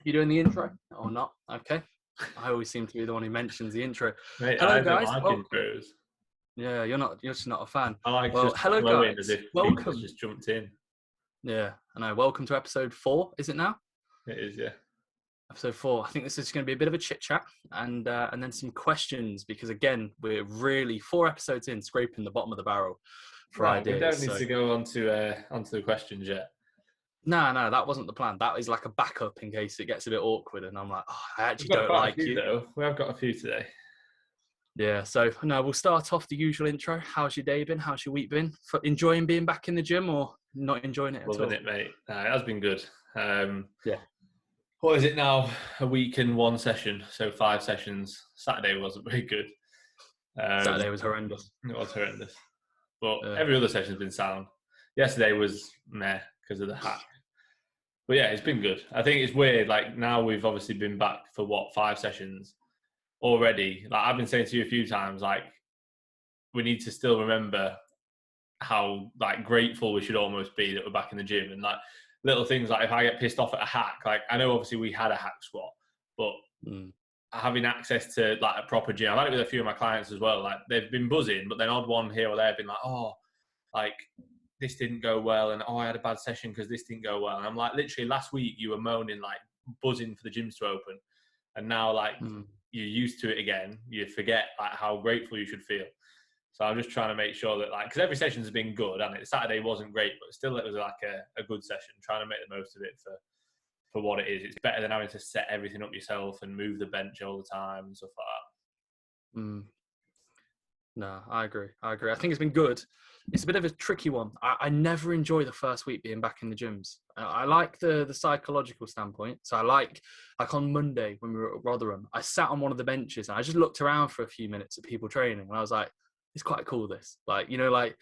You doing the intro or not? Okay. I always seem to be the one who mentions the intro. Mate, Hello, I don't guys. like intros. Yeah, you're just not a fan. I like Well, just hello, flowing guys. as if Welcome. people just jumped in. Yeah, I know. Welcome to episode 4. Is it now? It is, yeah. Episode 4. I think this is going to be a bit of a chit chat and then some questions because again, we're really 4 episodes in, scraping the bottom of the barrel for ideas. We don't need to go onto the questions yet. No, that wasn't the plan. That is like a backup in case it gets a bit awkward. And I'm like, I actually We've got don't quite like a few, you. though. We have got a few today. Yeah, so no, we'll start off the usual intro. How's your day been? How's your week been? Enjoying being back in the gym or not enjoying it at all? Loving it, mate. It has been good. Yeah. What is it now? A week and 1 session, so 5 sessions. Saturday wasn't very good. Saturday was horrendous. It was horrendous. But every other session's been sound. Yesterday was meh because of the hack. But yeah, it's been good. I think it's weird. Like now we've obviously been back for 5 sessions already. Like I've been saying to you a few times, like we need to still remember how like grateful we should almost be that we're back in the gym. And like little things like if I get pissed off at a hack, like I know obviously we had a hack squat, but having access to like a proper gym, I've had it with a few of my clients as well. Like they've been buzzing, but then odd one here or there have been like, oh, like this didn't go well, and I had a bad session because this didn't go well. And I'm like, literally last week you were moaning, like buzzing for the gyms to open, and now like you're used to it again. You forget like how grateful you should feel. So I'm just trying to make sure that like, because every session's been good, and Saturday wasn't great, but still it was like a good session. Trying to make the most of it for what it is. It's better than having to set everything up yourself and move the bench all the time and stuff like that. No, I agree. I think it's been good. It's a bit of a tricky one. I never enjoy the first week being back in the gyms. I like the psychological standpoint. So I like on Monday when we were at Rotherham, I sat on one of the benches and I just looked around for a few minutes at people training. And I was like, it's quite cool this. Like, you know, like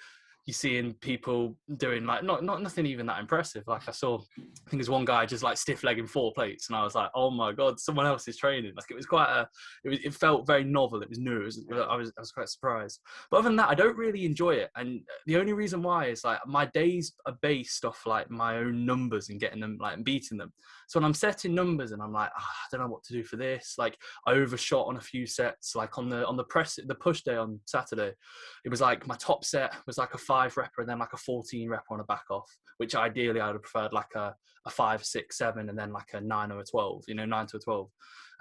you seeing people doing like, not nothing even that impressive. Like I think there's one guy just like stiff legging 4 plates. And I was like, oh my God, someone else is training. Like it was quite it felt very novel. It was new. I was quite surprised. But other than that, I don't really enjoy it. And the only reason why is like my days are based off like my own numbers and getting them like and beating them. So when I'm setting numbers and I'm like, I don't know what to do for this. Like I overshot on a few sets, like on the push day on Saturday, it was like my top set was like a 5 repper and then like a 14 repper on a back off, which ideally I would have preferred like a 5, 6, 7 and then like a 9 or a 12, 9 to a 12.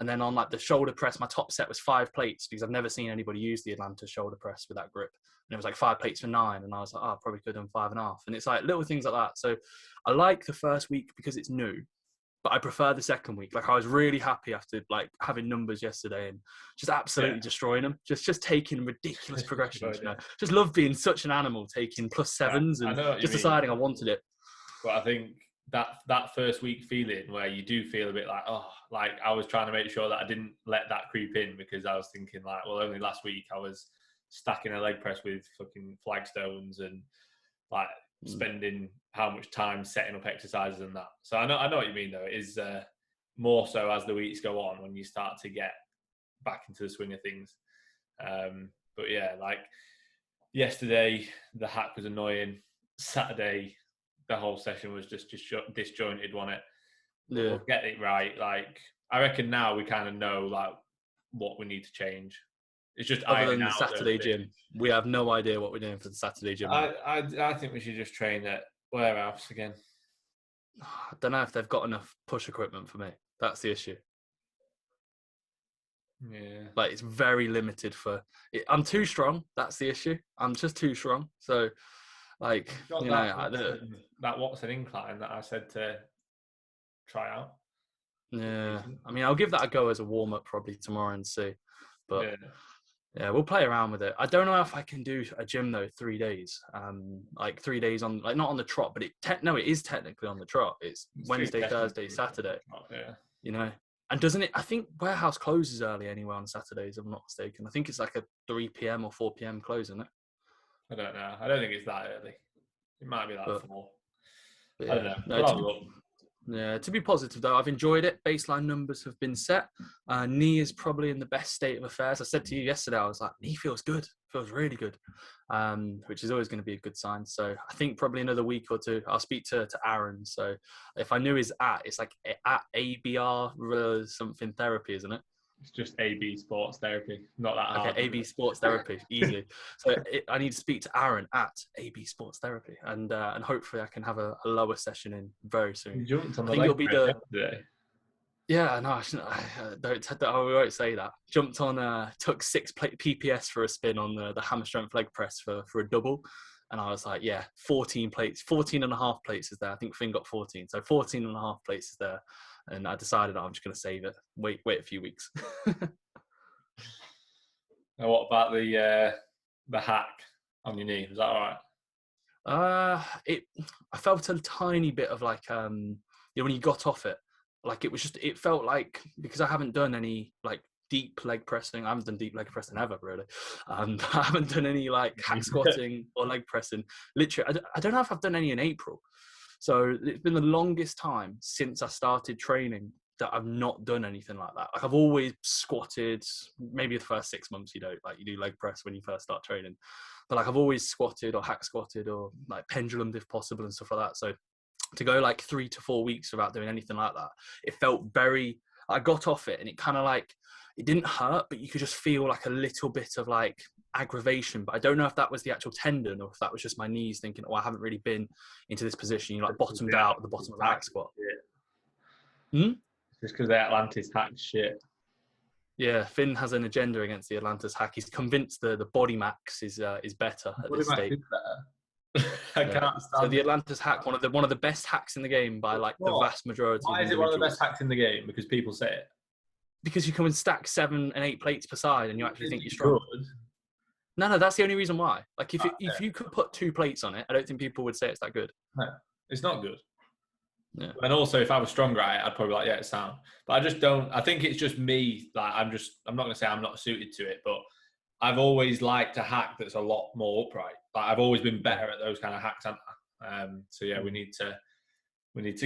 And then on like the shoulder press, my top set was 5 plates because I've never seen anybody use the Atlanta shoulder press with that grip. And it was like 5 plates for 9. And I was like, I probably could have done 5.5. And it's like little things like that. So I like the first week because it's new, but I prefer the second week. Like I was really happy after like having numbers yesterday and just absolutely destroying them. Just taking ridiculous progressions, Just love being such an animal, taking +7s and just deciding I wanted it. But I think that first week feeling where you do feel a bit like, like I was trying to make sure that I didn't let that creep in because I was thinking like, well, only last week I was stacking a leg press with fucking flagstones and like spending how much time setting up exercises and that. So I know what you mean though. It is more so as the weeks go on when you start to get back into the swing of things. But yeah, like yesterday the hack was annoying. Saturday the whole session was just disjointed, wasn't it? Yeah. We'll get it right. Like I reckon now we kind of know like what we need to change. It's just other than the Saturday gym. We have no idea what we're doing for the Saturday gym. I think we should just train at warehouse again. I don't know if they've got enough push equipment for me. That's the issue. Yeah. Like it's very limited I'm too strong. That's the issue. I'm just too strong. So like, that Watson incline that I said to try out. Yeah. I mean, I'll give that a go as a warm up probably tomorrow and see. But yeah, we'll play around with it. I don't know if I can do a gym though 3 days. Like 3 days on, like not on the trot, but it is technically on the trot. It's Wednesday, Thursday, Saturday. Yeah. And doesn't it? I think warehouse closes early anyway on Saturdays. If I'm not mistaken. I think it's like a 3 p.m. or 4 p.m. close, isn't it? I don't know. I don't think it's that early. It might be like 4. Yeah. I don't know. Yeah, to be positive though, I've enjoyed it. Baseline numbers have been set. Knee is probably in the best state of affairs. I said to you yesterday, I was like, knee feels good. Feels really good, which is always going to be a good sign. So I think probably another week or two, I'll speak to Aaron. So if I knew his it's like at ABR something therapy, isn't it? It's just AB Sports Therapy, not that hard. Okay, AB Sports Therapy, easy. So I need to speak to Aaron at AB Sports Therapy, and hopefully I can have a lower session in very soon. You jumped on I think it'll be the yesterday. Yeah, no, I won't say that. Jumped on, took 6 PPS for a spin on the hammer strength leg press for a double. And I was like, yeah, 14 and a half plates is there. I think Finn got 14. So 14 and a half plates is there. And I decided I'm just going to save it. Wait a few weeks. Now, what about the hack on your knee? Was that all right? I felt a tiny bit of like, when you got off it, like it felt like, because I haven't done any like deep leg pressing. I haven't done deep leg pressing ever, really. I haven't done any like hack squatting or leg pressing. Literally, I don't know if I've done any in April. So it's been the longest time since I started training that I've not done anything like that. Like I've always squatted, maybe the first 6 months you don't, like you do leg press when you first start training. But like I've always squatted or hack squatted or like pendulum if possible and stuff like that. So to go like 3 to 4 weeks without doing anything like that, it felt I got off it and it kind of like, it didn't hurt, but you could just feel like a little bit of like aggravation. But I don't know if that was the actual tendon or if that was just my knees thinking, oh, I haven't really been into this position. You like bottomed out at the bottom of the hack squat. Just because the Atlantis hack shit. Yeah, Finn has an agenda against the Atlantis hack. He's convinced the body max is better at this stage. I can't stand so the Atlantis hack, one of the best hacks in the game by like the vast majority. Why is it one of the best hacks in the game? Because people say it. Because you can stack 7 and 8 plates per side, and you actually think you're strong. No, that's the only reason why. Like if you could put 2 plates on it, I don't think people would say it's that good. No, it's not good. Yeah. And also, if I was stronger at it, I'd probably be like, yeah, it's sound. But I just don't. I think it's just me. Like I'm not going to say I'm not suited to it, but I've always liked a hack that's a lot more upright. Like I've always been better at those kind of hacks. So yeah, we need to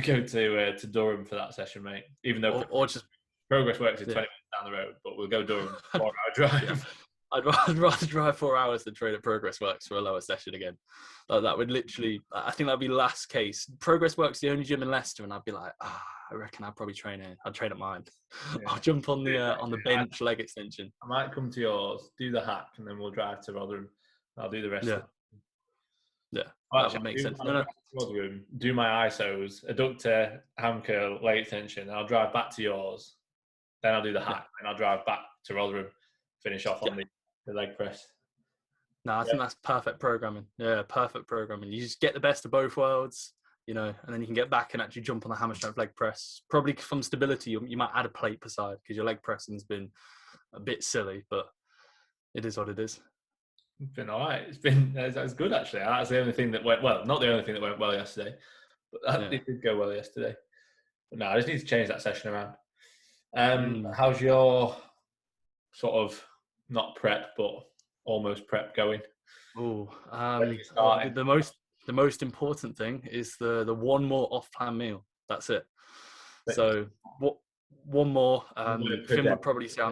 go to Durham for that session, mate. Even though or just Progress Works is 20 minutes down the road, but we'll go Durham 4-hour drive. Yeah. I'd rather drive 4 hours than train at Progress Works for a lower session again. That would literally, I think that'd be last case. Progress Works the only gym in Leicester, and I'd be like, I reckon I'd probably train here. I'd train at mine. Yeah. I'll jump on the bench leg extension. I might come to yours, do the hack, and then we'll drive to Rotherham. I'll do the rest. Yeah. Yeah, that would make sense. Rotherham, do my ISOs, adductor, ham curl, leg extension. I'll drive back to yours. Then I'll do the hack, and I'll drive back to Rotherham, finish off on the leg press. No, I think that's perfect programming. Yeah, perfect programming. You just get the best of both worlds, and then you can get back and actually jump on the hammer strength leg press. Probably from stability, you might add a plate per side because your leg pressing's been a bit silly, but it is what it is. It's been all right. It's good, actually. That's the only thing that went well. Not the only thing that went well yesterday, but it did go well yesterday. But no, I just need to change that session around. How's your sort of not prep but almost prep going? The most important thing is the one more off-plan meal. That's it. So one more. Finn would probably say,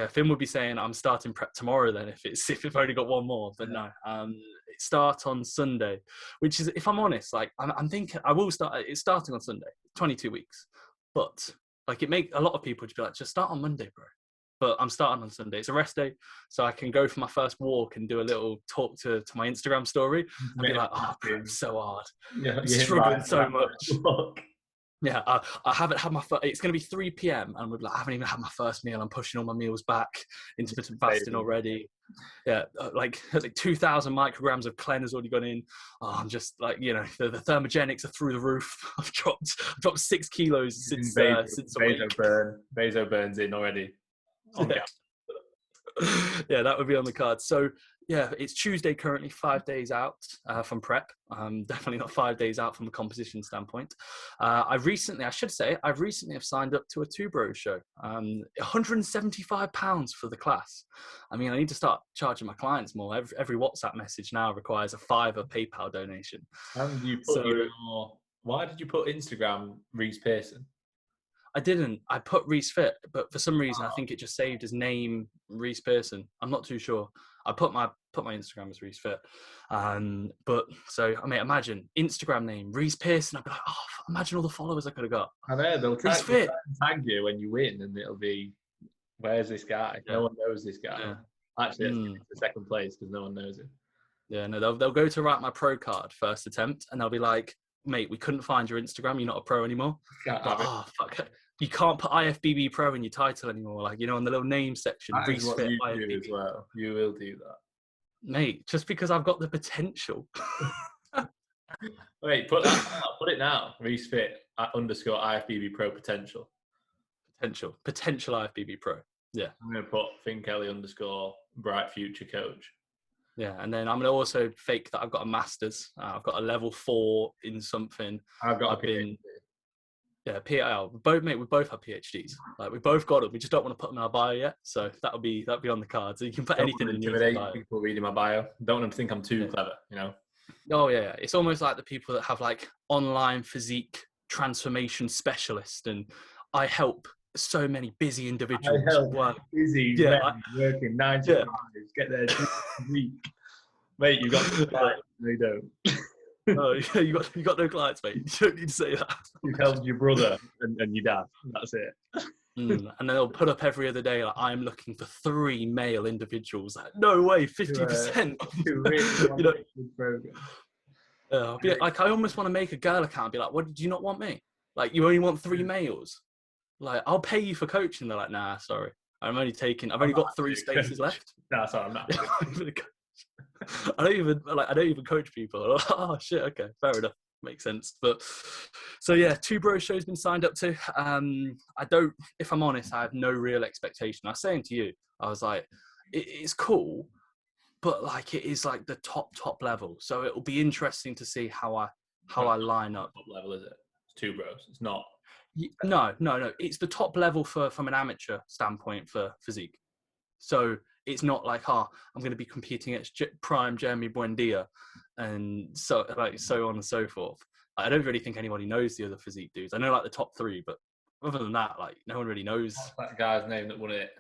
Finn would be saying I'm starting prep tomorrow. Then if I've only got one more, but no. It starts on Sunday, which is, if I'm honest, like I'm thinking I will start. It's starting on Sunday, 22 weeks, but like it make a lot of people just be like, just start on Monday, bro. But I'm starting on Sunday. It's a rest day, so I can go for my first walk and do a little talk to my Instagram story and be like, oh, prep's so hard. I'm struggling so much. Yeah, I haven't had my first. It's going to be 3 p.m. and I haven't even had my first meal. I'm pushing all my meals back, intermittent fasting already. Yeah, like 2,000 micrograms of Clen has already gone in. I'm just like, the thermogenics are through the roof. I've dropped 6 kilos since a week. Vaso burns in already. Yeah, that would be on the card. So yeah, it's Tuesday currently, 5 days out from prep. Definitely not 5 days out from a composition standpoint. I've recently have signed up to a Two Bros show. £175 for the class. I mean, I need to start charging my clients more. Every WhatsApp message now requires a $5 PayPal donation. And why did you put Instagram Reece Pearson? I didn't. I put Reece Fit, but for some reason I think it just saved his name, Reece Pearson. I'm not too sure. I put my put my Instagram as Reece Fit. But so I mean, imagine Instagram name Reece Pearson. I'd be like, oh, imagine all the followers I could have got. I know they'll Reece Fit. tag you when you win, and it'll be, where's this guy? Yeah. No one knows this guy. Yeah. Actually, it's the second place because no one knows him. Yeah, no, they'll go to write my pro card first attempt, and they'll be like, mate, we couldn't find your Instagram. You're not a pro anymore. Like, oh, fuck. You can't put IFBB pro in your title anymore. Like, on the little name section. That is what you IFBB. do as well. You will do that. Mate, just because I've got the potential. Wait, put it now. Reece Fit _ IFBB pro potential. Potential IFBB pro. Yeah. I'm going to put Finn Kelly _ bright future coach. Yeah, and then I'm going to also fake that I've got a master's. I've got a level 4 in something. I've got a PhD. Yeah, PL. We both have PhDs. Like, we both got it. We just don't want to put them in our bio yet. So that'll be on the card. So you can put anything in your bio. People reading my bio. Don't want them to think I'm too clever, Oh yeah, it's almost like the people that have like online physique transformation specialist, and I help so many busy individuals. Busy men working 9 to 5, get their week. Mate, you got clients, they don't. Oh, yeah, you got no clients, mate. You don't need to say that. You've helped your brother and your dad. That's it. And then they'll put up every other day, like, I'm looking for 3 male individuals. Like, no way, 50%. Like, I almost want to make a girl account and be like, what, do you not want me? Like, you only want 3 males? Like, I'll pay you for coaching. They're like, nah, sorry. I've only got 3 spaces left. No, sorry, I'm not. I don't even coach people. Oh shit, okay, fair enough. Makes sense. But so yeah, 2 bro shows been signed up to. If I'm honest, I have no real expectation. I was saying to you, I was like, it's cool, but like it is like the top level. So it'll be interesting to see how I line up. What level is it? It's 2 bros. It's not. No. It's the top level from an amateur standpoint for physique. So it's not like, I'm going to be competing against prime Jeremy Buendia and so on and so forth. I don't really think anybody knows the other physique dudes. I know like the top 3, but other than that, like no one really knows. What's that guy's name that won it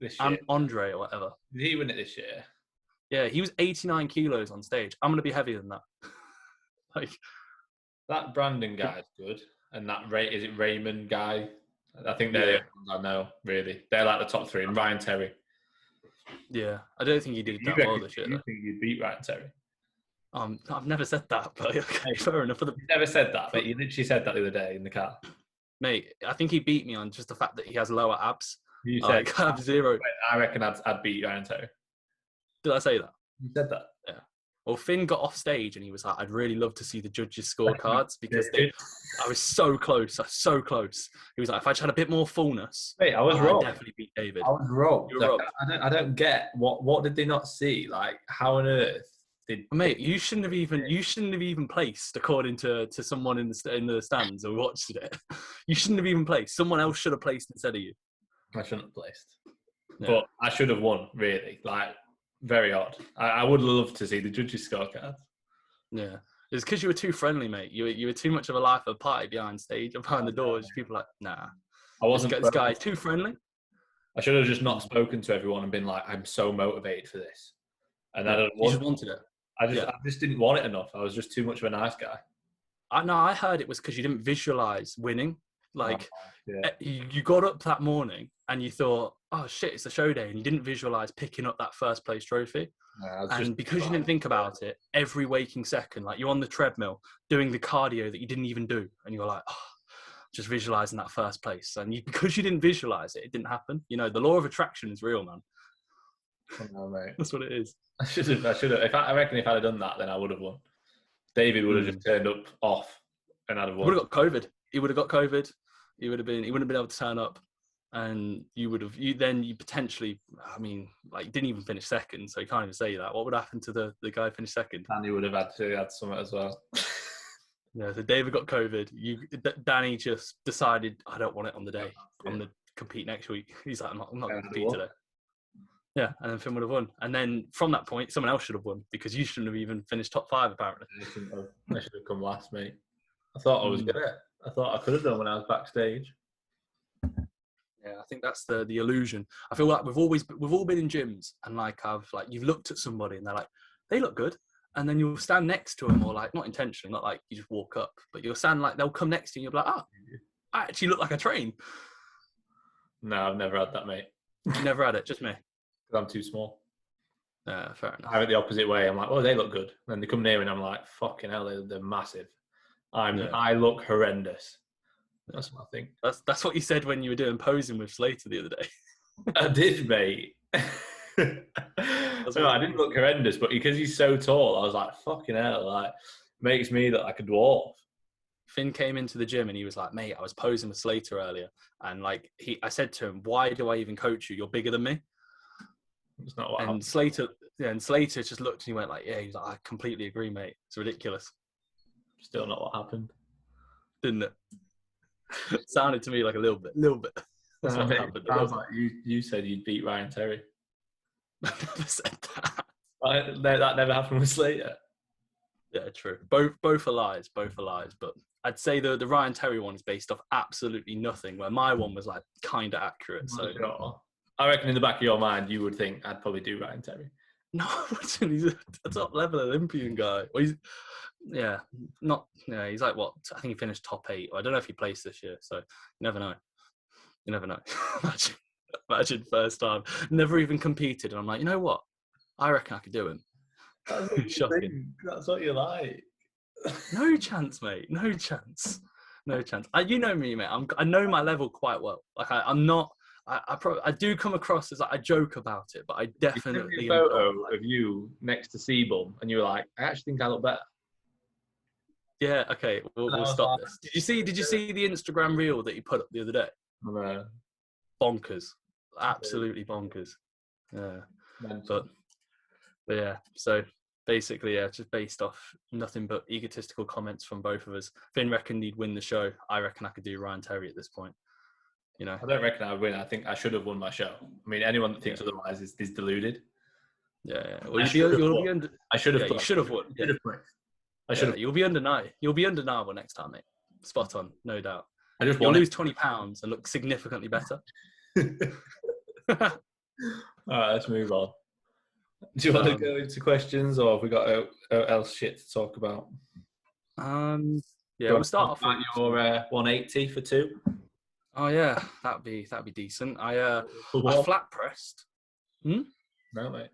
this year? Andre or whatever. Did he win it this year? Yeah, he was 89 kilos on stage. I'm going to be heavier than that. Like that Brandon guy's good. And that is it Raymond guy? I think they're the ones I know, really. They're like the top 3. And Ryan Terry. Yeah, I don't think he did that well this year. You think you'd beat Ryan Terry? I've never said that, but okay, fair enough. You never said that, but you literally said that the other day in the car. Mate, I think he beat me on just the fact that he has lower abs. You said I have 0. I reckon I'd beat Ryan Terry. Did I say that? You said that. Yeah. Well, Finn got off stage and he was like, I'd really love to see the judges' scorecards because I was so close. So close. He was like, if I just had a bit more fullness, I was wrong. I'd definitely beat David. I was wrong. You were wrong. I don't get what did they not see? Like, how on earth did? Mate, you shouldn't have even placed according to someone in the stands who watched it. You shouldn't have even placed. Someone else should have placed instead of you. I shouldn't have placed, but I should have won. Really, like. Very odd. I would love to see the judges' scorecards. Yeah. It's because you were too friendly, mate. You were too much of a life of a party behind stage, behind the doors. People are like, nah. I wasn't. This guy's too friendly. I should have just not spoken to everyone and been like, I'm so motivated for this. And I You just wanted it. I just didn't want it enough. I was just too much of a nice guy. I heard it was because you didn't visualize winning. Like, you got up that morning and you thought, oh shit, it's a show day, and you didn't visualize picking up that first place trophy. And because you didn't think about it, every waking second, like you're on the treadmill doing the cardio that you didn't even do, and you're like, just visualizing that first place. And because you didn't visualize it, it didn't happen. The law of attraction is real, man. No, mate. That's what it is. I should have. I reckon if I'd have done that, then I would have won. David would have just turned up off, and I'd have won. He would have got COVID. He wouldn't have been able to turn up. And you potentially, you didn't even finish second, so you can't even say that. What would happen to the guy who finished second? Danny would have had to add something as well. Yeah, so David got COVID. Danny just decided, I don't want it on the day. I'm going to compete next week. He's like, I'm not going to compete today. Yeah, and then Finn would have won. And then from that point, someone else should have won because you shouldn't have even finished top 5, apparently. I should have come last, mate. I thought I was good at it. I thought I could have done when I was backstage. Yeah, I think that's the illusion. I feel like we've all been in gyms, and like you've looked at somebody and they're like, they look good, and then you'll stand next to them, or like not intentionally, not like you just walk up, but you'll stand like they'll come next to you and you'll be like, oh, I actually look like I train. No, I've never had that, mate. You never had it, just me. Because I'm too small. Fair enough. I have it the opposite way. I'm like, oh, they look good. And then they come near and I'm like, fucking hell, they're massive. I look horrendous. That's what I think. That's what you said when you were doing posing with Slater the other day. I did, mate. No, I didn't look horrendous, but because he's so tall, I was like, fucking hell, like, makes me look like a dwarf. Finn came into the gym and he was like, mate, I was posing with Slater earlier. And like, I said to him, why do I even coach you? You're bigger than me. It's not what and Slater just looked and he went like, yeah, he was like, I completely agree, mate. It's ridiculous. Still not what happened. Didn't it? Sounded to me like a little bit. That's what happened. Sounds like you said you'd beat Ryan Terry. I never said that. That never happened with Slater. Yeah, true. Both are lies. But I'd say the Ryan Terry one is based off absolutely nothing, where my one was like kind of accurate. So I reckon in the back of your mind, you would think I'd probably do Ryan Terry. No, he's a top level Olympian guy. Well, he's like what? I think he finished top 8. I don't know if he placed this year, so you never know. Imagine first time, never even competed, and I'm like, you know what? I reckon I could do him. Shocking. That's what you like. No chance, mate. No chance. You know me, mate. I know my level quite well. Like I'm not. I do come across as like I joke about it, but I definitely. You sent me a photo of you next to Seabull, and you were like, I actually think I look better. Yeah. Okay. We'll stop this. Did you see the Instagram reel that you put up the other day? No. Bonkers. Absolutely bonkers. Yeah. But yeah. So basically, yeah, just based off nothing but egotistical comments from both of us. Finn reckoned he'd win the show. I reckon I could do Ryan Terry at this point. You know, I don't reckon I'd win. I think I should have won my show. I mean, anyone that thinks otherwise is deluded. Yeah. Well, you'll be under. I should have. You should have won. Yeah. I should have. You'll be undeniable. You'll be undeniable next time, mate. Spot on, no doubt. You'll lose 20 pounds and look significantly better. All right, let's move on. Do you want to go into questions, or have we got else shit to talk about? Yeah, we'll start off with your 180 for 2. Oh yeah, that'd be decent. I flat pressed. No, mate.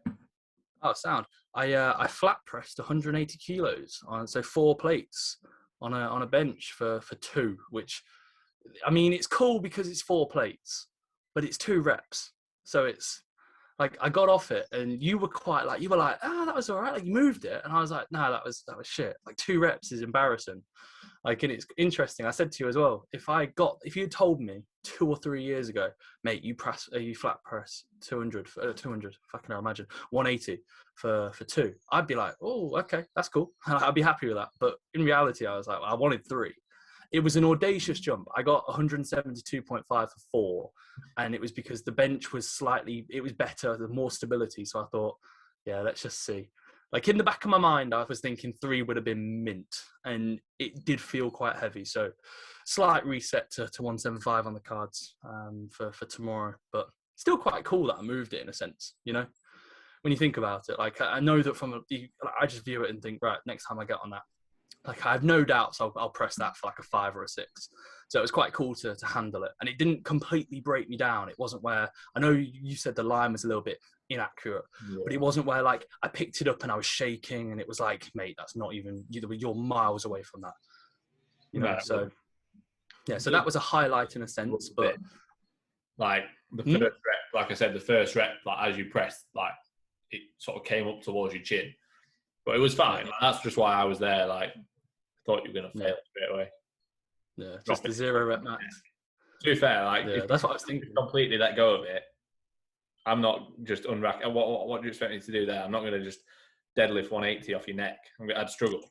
Oh, sound. I flat pressed 180 kilos so 4 plates on a bench for 2, which, I mean, it's cool because it's 4 plates, but it's 2 reps. So it's like I got off it, and you were like, that was all right. Like you moved it, and I was like, no, that was shit. Like 2 reps is embarrassing. Like, and it's interesting. I said to you as well, if you had told me 2 or 3 years ago, mate, you flat press 200, fucking hell, imagine 180 for 2, I'd be like, oh, okay, that's cool. I'd be happy with that. But in reality, I was like, I wanted 3. It was an audacious jump. I got 172.5 for 4, and it was because the bench was better, the more stability. So I thought, yeah, let's just see. Like in the back of my mind, I was thinking 3 would have been mint, and it did feel quite heavy. So slight reset to 175 on the cards for tomorrow, but still quite cool that I moved it in a sense, you know, when you think about it. Like I know that I just view it and think, right, next time I get on that, like I have no doubts I'll press that for like a 5 or a 6. So it was quite cool to handle it, and it didn't completely break me down. It wasn't where, I know you said the line was a little bit inaccurate, but it wasn't where like I picked it up and I was shaking and it was like, mate, that's not even, you're miles away from that, you know. So yeah, so that was a highlight in a sense. But like the first rep, like I said, the first rep, like as you pressed, like it sort of came up towards your chin, but it was fine. Like, that's just why I was there. Like I thought you were gonna fail straight away. Yeah, just the 0 rep max. To be fair, like that's what I was thinking. Completely let go of it. I'm not just unrack. What do you expect me to do there? I'm not going to just deadlift 180 off your neck. I'd struggle.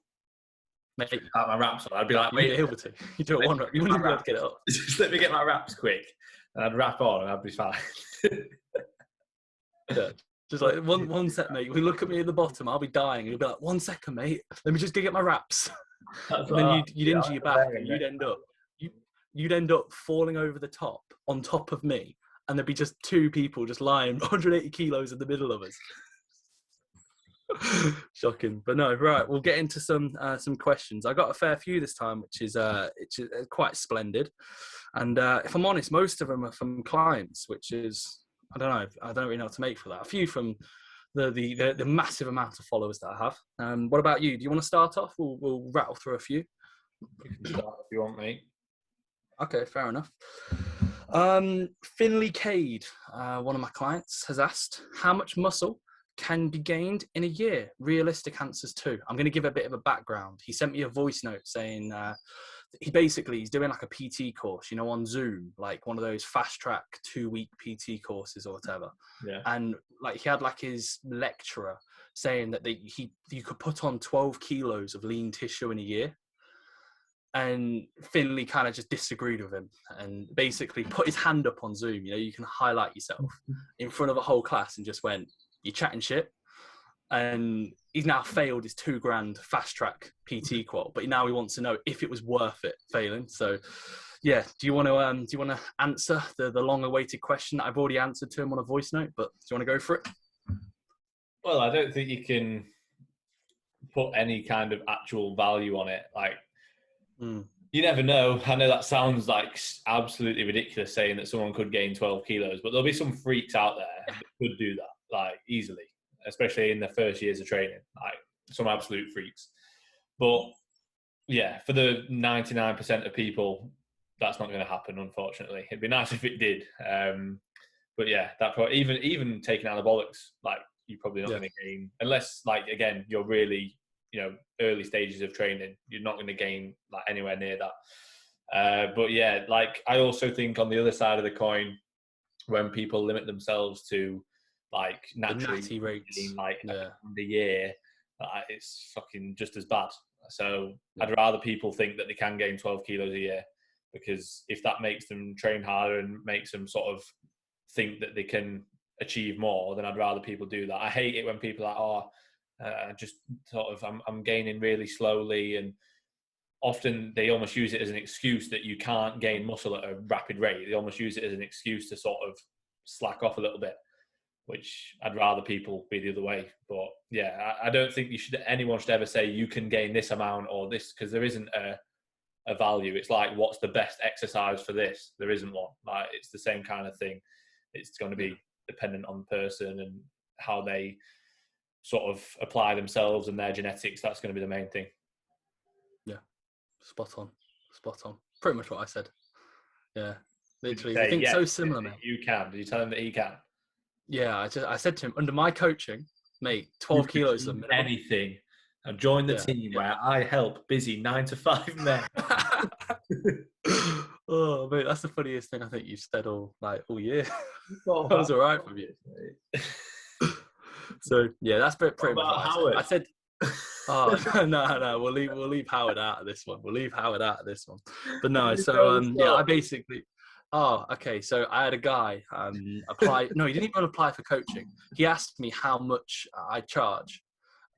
Mate, out my wraps on. I'd be like, wait, able to. You do it 1 rep. You wouldn't be able to get it up. Just let me get my wraps quick, and I'd wrap on, and I'd be fine. Yeah. Just like one set, mate. You look at me at the bottom, I'll be dying. You'll be like, 1 second, mate. Let me just go get my wraps. And then you'd injure your back, and you'd end up. you'd end up falling over the top on top of me, and there'd be just two people just lying 180 kilos in the middle of us. Shocking. But no, right, we'll get into some questions. I got a fair few this time, which is quite splendid. And if I'm honest, most of them are from clients, which is, I don't really know what to make for that. A few from the massive amount of followers that I have. What about you? Do you want to start off? We'll rattle through a few. You can start if you want, mate. Okay, fair enough. Finley Cade, one of my clients, has asked, how much muscle can be gained in a year? Realistic answers too. I'm going to give a bit of a background. He sent me a voice note saying he's doing like a PT course, on Zoom, like one of those fast track 2-week PT courses or whatever. Yeah. And like he had like his lecturer saying that you could put on 12 kilos of lean tissue in a year. And Finley kind of just disagreed with him and basically put his hand up on Zoom. You can highlight yourself in front of a whole class and just went, you're chatting shit. And he's now failed his $2,000 fast track PT qual, but now he wants to know if it was worth it failing. So yeah, do you want to answer the long awaited question that I've already answered to him on a voice note, but do you want to go for it? Well, I don't think you can put any kind of actual value on it. Like, you never know. I know that sounds like absolutely ridiculous saying that someone could gain 12 kilos, but there'll be some freaks out there that could do that, like, easily, especially in their first years of training, like some absolute freaks. But yeah, for the 99% of people, that's not going to happen, unfortunately. It'd be nice if it did. But yeah, that probably, even taking anabolics, like, you're probably not going to gain, unless, like, again, you're really, early stages of training, you're not going to gain like anywhere near that. But yeah, like, I also think on the other side of the coin, when people limit themselves to like naturally rates, like the year, it's fucking just as bad. So I'd rather people think that they can gain 12 kilos a year, because if that makes them train harder and makes them sort of think that they can achieve more, then I'd rather people do that. I hate it when people are like, just sort of, I'm gaining really slowly, and often they almost use it as an excuse that you can't gain muscle at a rapid rate. They almost use it as an excuse to sort of slack off a little bit, which I'd rather people be the other way. But yeah, I don't think anyone should ever say you can gain this amount or this, because there isn't a value. It's like, what's the best exercise for this? There isn't one. Like, it's the same kind of thing. It's going to be dependent on the person and how they sort of apply themselves and their genetics. That's going to be the main thing. Yeah, spot on. Pretty much what I said. Yeah, literally. I think so similar, mate. You can. Did you tell him that he can? Yeah, I said to him, under my coaching, mate, 12 kilos. Anything. Now join the team where I help busy 9-to-5 men. Oh, mate, that's the funniest thing I think you've said all year. That was all right from you. So yeah, that's pretty much what I said. Oh no, we'll leave Howard out of this one. But no, so yeah, I basically. Oh, okay. So I had a guy apply. No, he didn't even apply for coaching. He asked me how much I charge,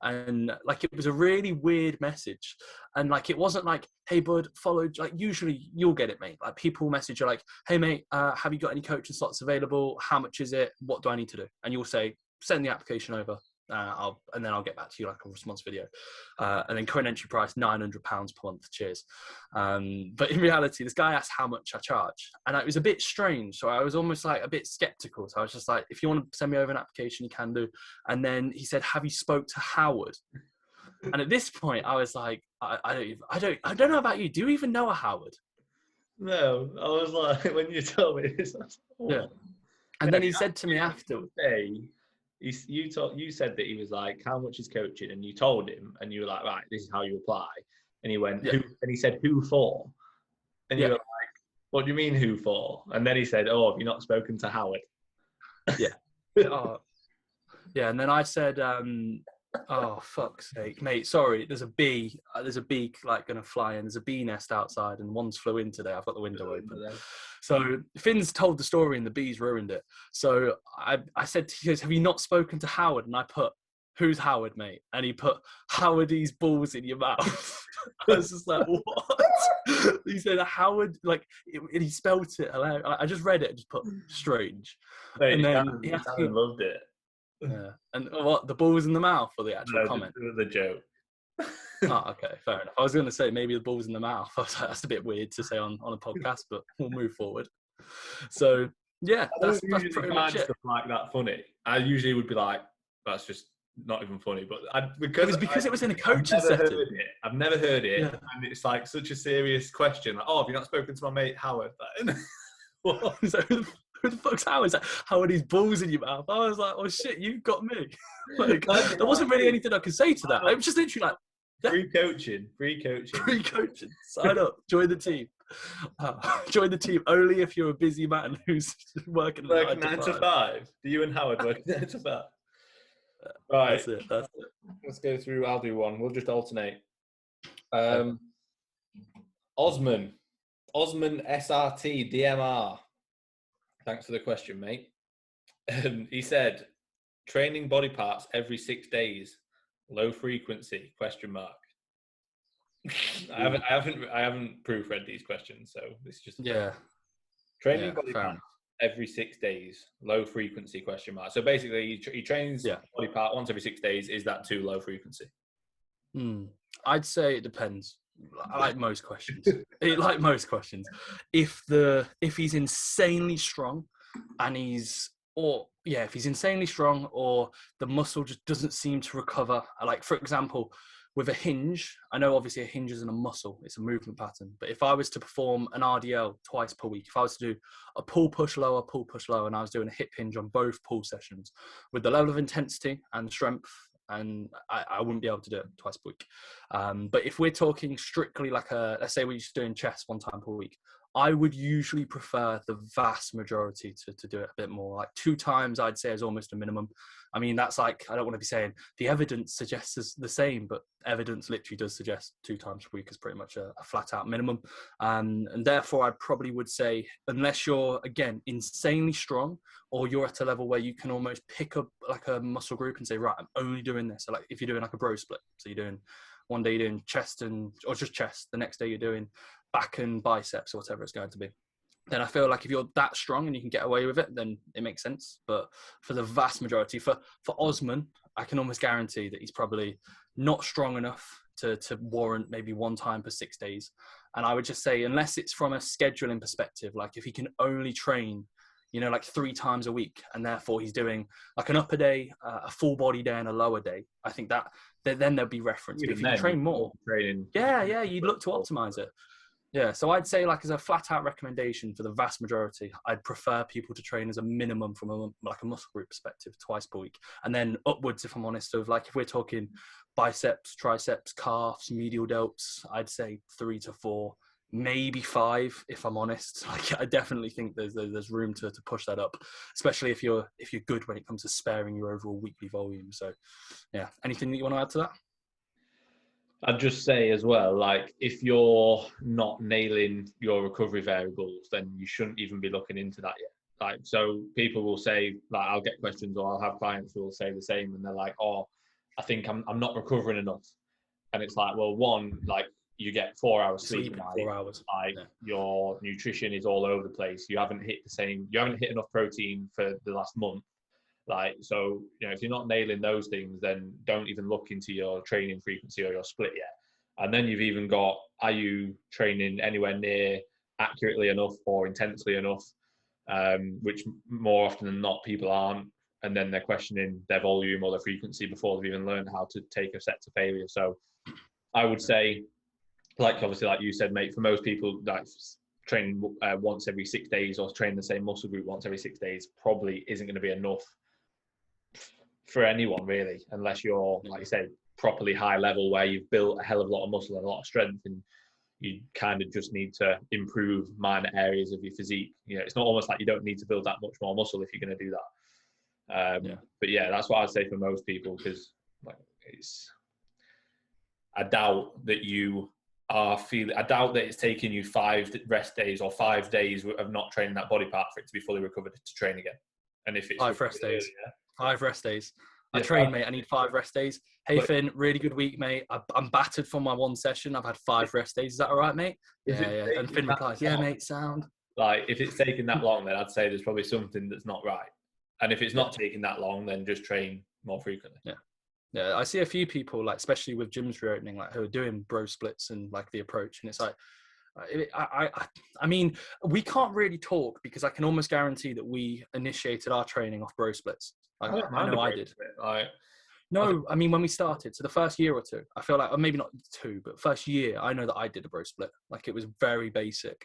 and like, it was a really weird message. And like, it wasn't like, hey bud, follow. Like, usually you'll get it, mate. Like, people message you like, hey mate, have you got any coaching slots available? How much is it? What do I need to do? And you'll say, send the application over, and then I'll get back to you like a response video. And then current entry price, £900 per month. Cheers. But in reality, this guy asked how much I charge, and it was a bit strange. So I was almost like a bit skeptical. So I was just like, if you want to send me over an application, you can do. And then he said, have you spoke to Howard? And at this point, I was like, I don't know about you. Do you even know a Howard? No, I was like, when you told me this, yeah. And then he said to me after, you said that he was like, how much is coaching? And you told him, and you were like, right, this is how you apply. And he went, who? And he said, who for? And you were like, what do you mean, who for? And then he said, oh, have you not spoken to Howard? Yeah. Yeah. And then I said, oh, fuck's sake, mate, sorry, there's a bee like going to fly in. There's a bee nest outside, and one's flew in today. I've got the window open. So Finn's told the story and the bees ruined it. So I said, he goes, have you not spoken to Howard? And I put, who's Howard, mate? And he put, Howard, these balls in your mouth. I was just like, what? He said Howard, like, he spelt it. I just read it and just put strange. Mate, And then he loved it. Yeah. And what, the ball's in the mouth or the actual comment? The joke. Oh, okay, fair enough. I was going to say maybe the ball's in the mouth. I was like, that's a bit weird to say on a podcast, but we'll move forward. So, yeah, that's pretty much it. Stuff like that funny. I usually would be like, that's just not even funny. But because it was in a coaching setting. I've never heard it. Yeah. And it's like such a serious question. Like, oh, have you not spoken to my mate Howard? So who the fuck's Howard? Howard, these balls in your mouth. I was like, oh shit, you've got me. Like, there wasn't really anything I could say to that. It was just literally like, free coaching. Sign up. Join the team. Join the team only if you're a busy man who's working 9 to 5. Do you and Howard work 9 to 5? Right. That's it. Let's go through. I'll do one. We'll just alternate. Osman SRT DMR. Thanks for the question, mate. He said, training body parts every 6 days, low frequency, ? I haven't proofread these questions, so this is just training body parts every 6 days, low frequency ? So basically, he trains body part once every 6 days. Is that too low frequency? I'd say it depends. Like most questions. If he's insanely strong and if he's insanely strong or the muscle just doesn't seem to recover, like for example, with a hinge, I know obviously a hinge isn't a muscle, it's a movement pattern. But if I was to perform an RDL twice per week, if I was to do a pull, push, lower, and I was doing a hip hinge on both pull sessions with the level of intensity and strength, and I wouldn't be able to do it twice per week. But if we're talking strictly like let's say we're just doing chest 1 time per week, I would usually prefer the vast majority to do it a bit more. Like 2 times, I'd say, is almost a minimum. I mean, that's like, I don't want to be saying the evidence suggests the same, but evidence literally does suggest 2 times per week is pretty much a flat out minimum. And therefore, I probably would say, unless you're, again, insanely strong, or you're at a level where you can almost pick up like a muscle group and say, right, I'm only doing this. So like if you're doing like a bro split, so you're doing, one day you're doing chest or just chest, the next day you're doing back and biceps or whatever it's going to be, then I feel like if you're that strong and you can get away with it, then it makes sense. But for the vast majority, for Osman, I can almost guarantee that he's probably not strong enough to warrant maybe 1 time per 6 days. And I would just say, unless it's from a scheduling perspective, like if he can only train, like 3 times a week, and therefore he's doing like an upper day, a full body day and a lower day, I think that then there'll be reference. But if you can train more, you'd look to optimize it. Yeah, so I'd say like as a flat out recommendation for the vast majority, I'd prefer people to train as a minimum from a muscle group perspective twice per week. And then upwards, if I'm honest, of like if we're talking biceps, triceps, calves, medial delts, I'd say 3 to 4, maybe 5 if I'm honest. Like I definitely think there's room to push that up, especially if you're good when it comes to sparing your overall weekly volume. So yeah, anything that you want to add to that? I'd just say as well, like if you're not nailing your recovery variables, then you shouldn't even be looking into that yet. Like, so people will say, like, I'll get questions or I'll have clients who will say the same, and they're like, oh, I think I'm not recovering enough. And it's like, well, one, like you get 4 hours sleep. 4 hours. Like your nutrition is all over the place. You haven't hit enough protein for the last month. Like, so, if you're not nailing those things, then don't even look into your training frequency or your split yet. And then you've even got, are you training anywhere near accurately enough or intensely enough? Which more often than not, people aren't. And then they're questioning their volume or their frequency before they've even learned how to take a set to failure. So I would say, obviously, like you said, mate, for most people, that's training once every 6 days or training the same muscle group once every 6 days probably isn't going to be enough for anyone really, unless you're, like you said, properly high level where you've built a hell of a lot of muscle and a lot of strength, and you kind of just need to improve minor areas of your physique. It's not almost like you don't need to build that much more muscle if you're going to do that. But yeah, that's what I'd say for most people, because I doubt that it's taking you 5 rest days or 5 days of not training that body part for it to be fully recovered to train again. And if it's 5 rest days. 5 rest days. I train, mate. I need 5 rest days. Hey, But Finn, really good week, mate. I'm battered from my 1 session. I've had 5 rest days. Is that all right, mate? if Yeah, it's yeah. And taking Finn that replies, yeah, long, mate, sound. like if it's taking that long, then I'd say there's probably something that's not right. And if it's not taking that long, then just train more frequently. Yeah. Yeah, I see a few people, like, especially with gyms reopening, like, who are doing bro splits and, like, the approach. And it's like, I mean, we can't really talk because I can almost guarantee that we initiated our training off bro splits. Like, I don't I mind a know I bro did. split. Like, No, I mean, when we started, so the first year or two, I feel like, or maybe not 2, but first year, I know that I did a bro split. Like, it was very basic.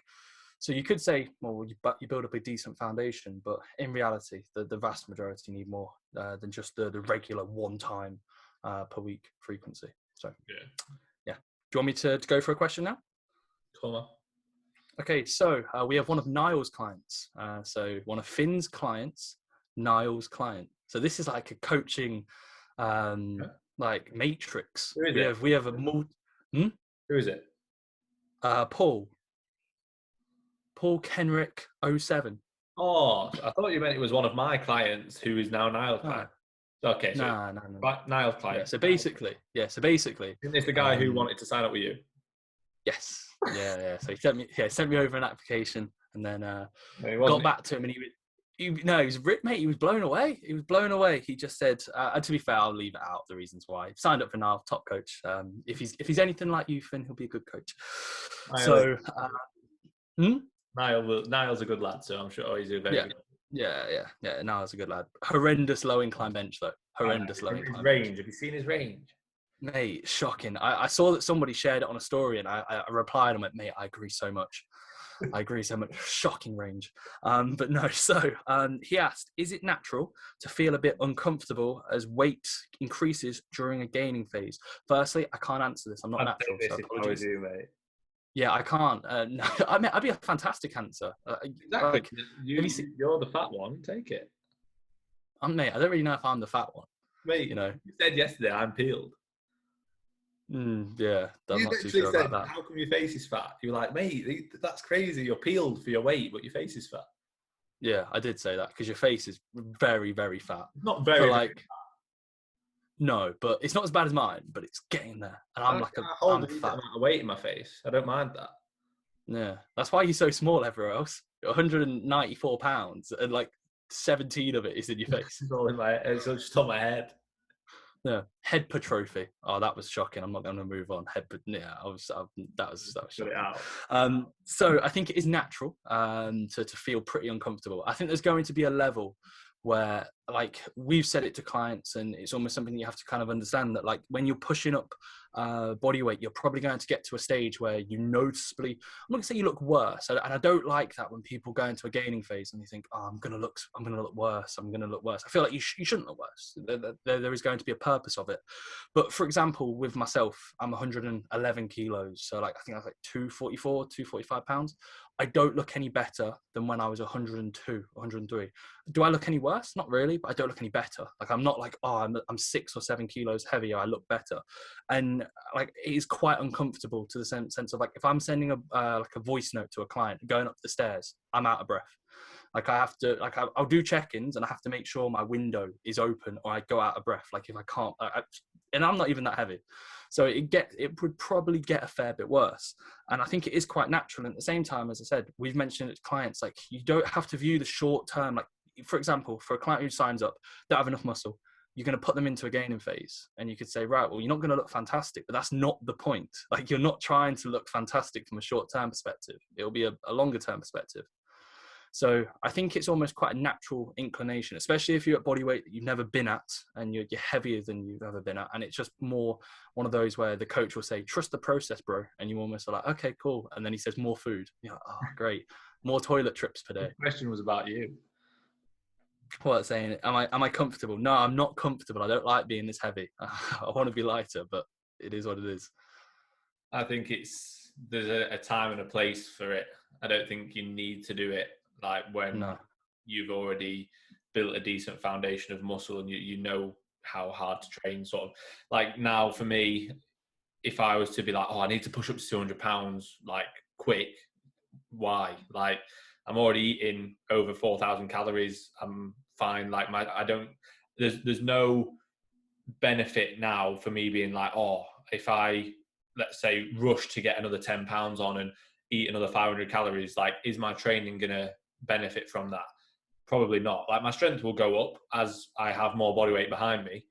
So you could say, well, you build up a decent foundation, but in reality, the vast majority need more than just the regular 1 time per week frequency. So, yeah. Do you want me to go for a question now? Come on. Okay, so we have one of Niall's clients. So one of Finn's clients, Niall's client. So this is like a coaching, like matrix. Who is it? We have a Who is it? Paul Kenrick 07. Oh, I thought you meant it was one of my clients who is now Niall's client. Okay, so No. Niall's client. Yeah, so basically, Isn't this the guy who wanted to sign up with you? Yes. Yeah. So he sent me over an application, and then No, got back to him, and he was mate. He was blown away. He just said, and to be fair, I'll leave it out the reasons why. He signed up for Niall, top coach. If he's anything like you, Finn, he'll be a good coach. So, Niall's a good lad, so I'm sure he's a very good. Yeah. Niall's a good lad. Horrendous low incline bench though. Horrendous low incline range. Have you seen his range? Mate, shocking. I saw that somebody shared it on a story, and I replied. I'm like, mate, I agree so much. Shocking range. But no, so he asked, is it natural to feel a bit uncomfortable as weight increases during a gaining phase? Firstly, I can't answer this. I'm not natural. So apologies. If I was you, mate. Yeah, I can't. No, I mean, I'd be a fantastic answer. Exactly. Like, you're the fat one. Take it. Mate, I don't really know if I'm the fat one. Mate, you said yesterday I'm peeled. Yeah, I'm you not too literally sure said, about that. how come your face is fat? You were like, mate, that's crazy. You're peeled for your weight, but your face is fat. Yeah, I did say that because your face is very, very fat. Not very, like, very fat. No, but it's not as bad as mine, but it's getting there. And I'm like I hold a decent amount of weight in my face. I don't mind that. Yeah, that's why you're so small everywhere else. You're 194 pounds, and like 17 of it is in your face. It's all in my. It's just on my head. Yeah, head per trophy. Oh, that was shocking. I'm not going to move on. That was shocking. So I think it is natural to feel pretty uncomfortable. I think there's going to be a level where, like, we've said it to clients, and it's almost something you have to kind of understand that, like, when you're pushing up body weight, you're probably going to get to a stage where you noticeably, I'm not going to say you look worse, and I don't like that when people go into a gaining phase and you think, oh, I'm going to look worse. I feel like you shouldn't look worse. There is going to be a purpose of it. But for example, with myself, I'm 111 kilos, so like I think I was like 245 pounds. I don't look any better than when I was 102, 103. Do I look any worse? Not really, but I don't look any better. Like, I'm not like, oh, I'm 6 or 7 kilos heavier, I look better. And like, it is quite uncomfortable to the sense of, like, if I'm sending a voice note to a client going up the stairs, I'm out of breath. Like, I have to, like, I'll do check-ins and I have to make sure my window is open or I go out of breath. Like, if I can't, and I'm not even that heavy. So it would probably get a fair bit worse. And I think it is quite natural. And at the same time, as I said, we've mentioned it to clients, like, you don't have to view the short term. Like, for example, for a client who signs up, don't have enough muscle, you're going to put them into a gaining phase. And you could say, right, well, you're not going to look fantastic, but that's not the point. Like, you're not trying to look fantastic from a short-term perspective. It'll be a longer-term perspective. So I think it's almost quite a natural inclination, especially if you're at body weight that you've never been at and you're heavier than you've ever been at. And it's just more one of those where the coach will say, trust the process, bro. And you almost are like, okay, cool. And then he says more food. You're like, oh, great. More toilet trips per day. The question was about you. What, saying, am I comfortable? No, I'm not comfortable. I don't like being this heavy. I want to be lighter, but it is what it is. I think there's a time and a place for it. I don't think you need to do it like when you've already built a decent foundation of muscle and you know how hard to train. Sort of like now for me, if I was to be like, oh, I need to push up to 200 pounds like quick, why? Like, I'm already eating over 4,000 calories. I'm fine. Like, there's no benefit now for me being like, oh, if I, let's say, rush to get another 10 pounds on and eat another 500 calories, like, is my training going to benefit from that? Probably not. Like, my strength will go up as I have more body weight behind me,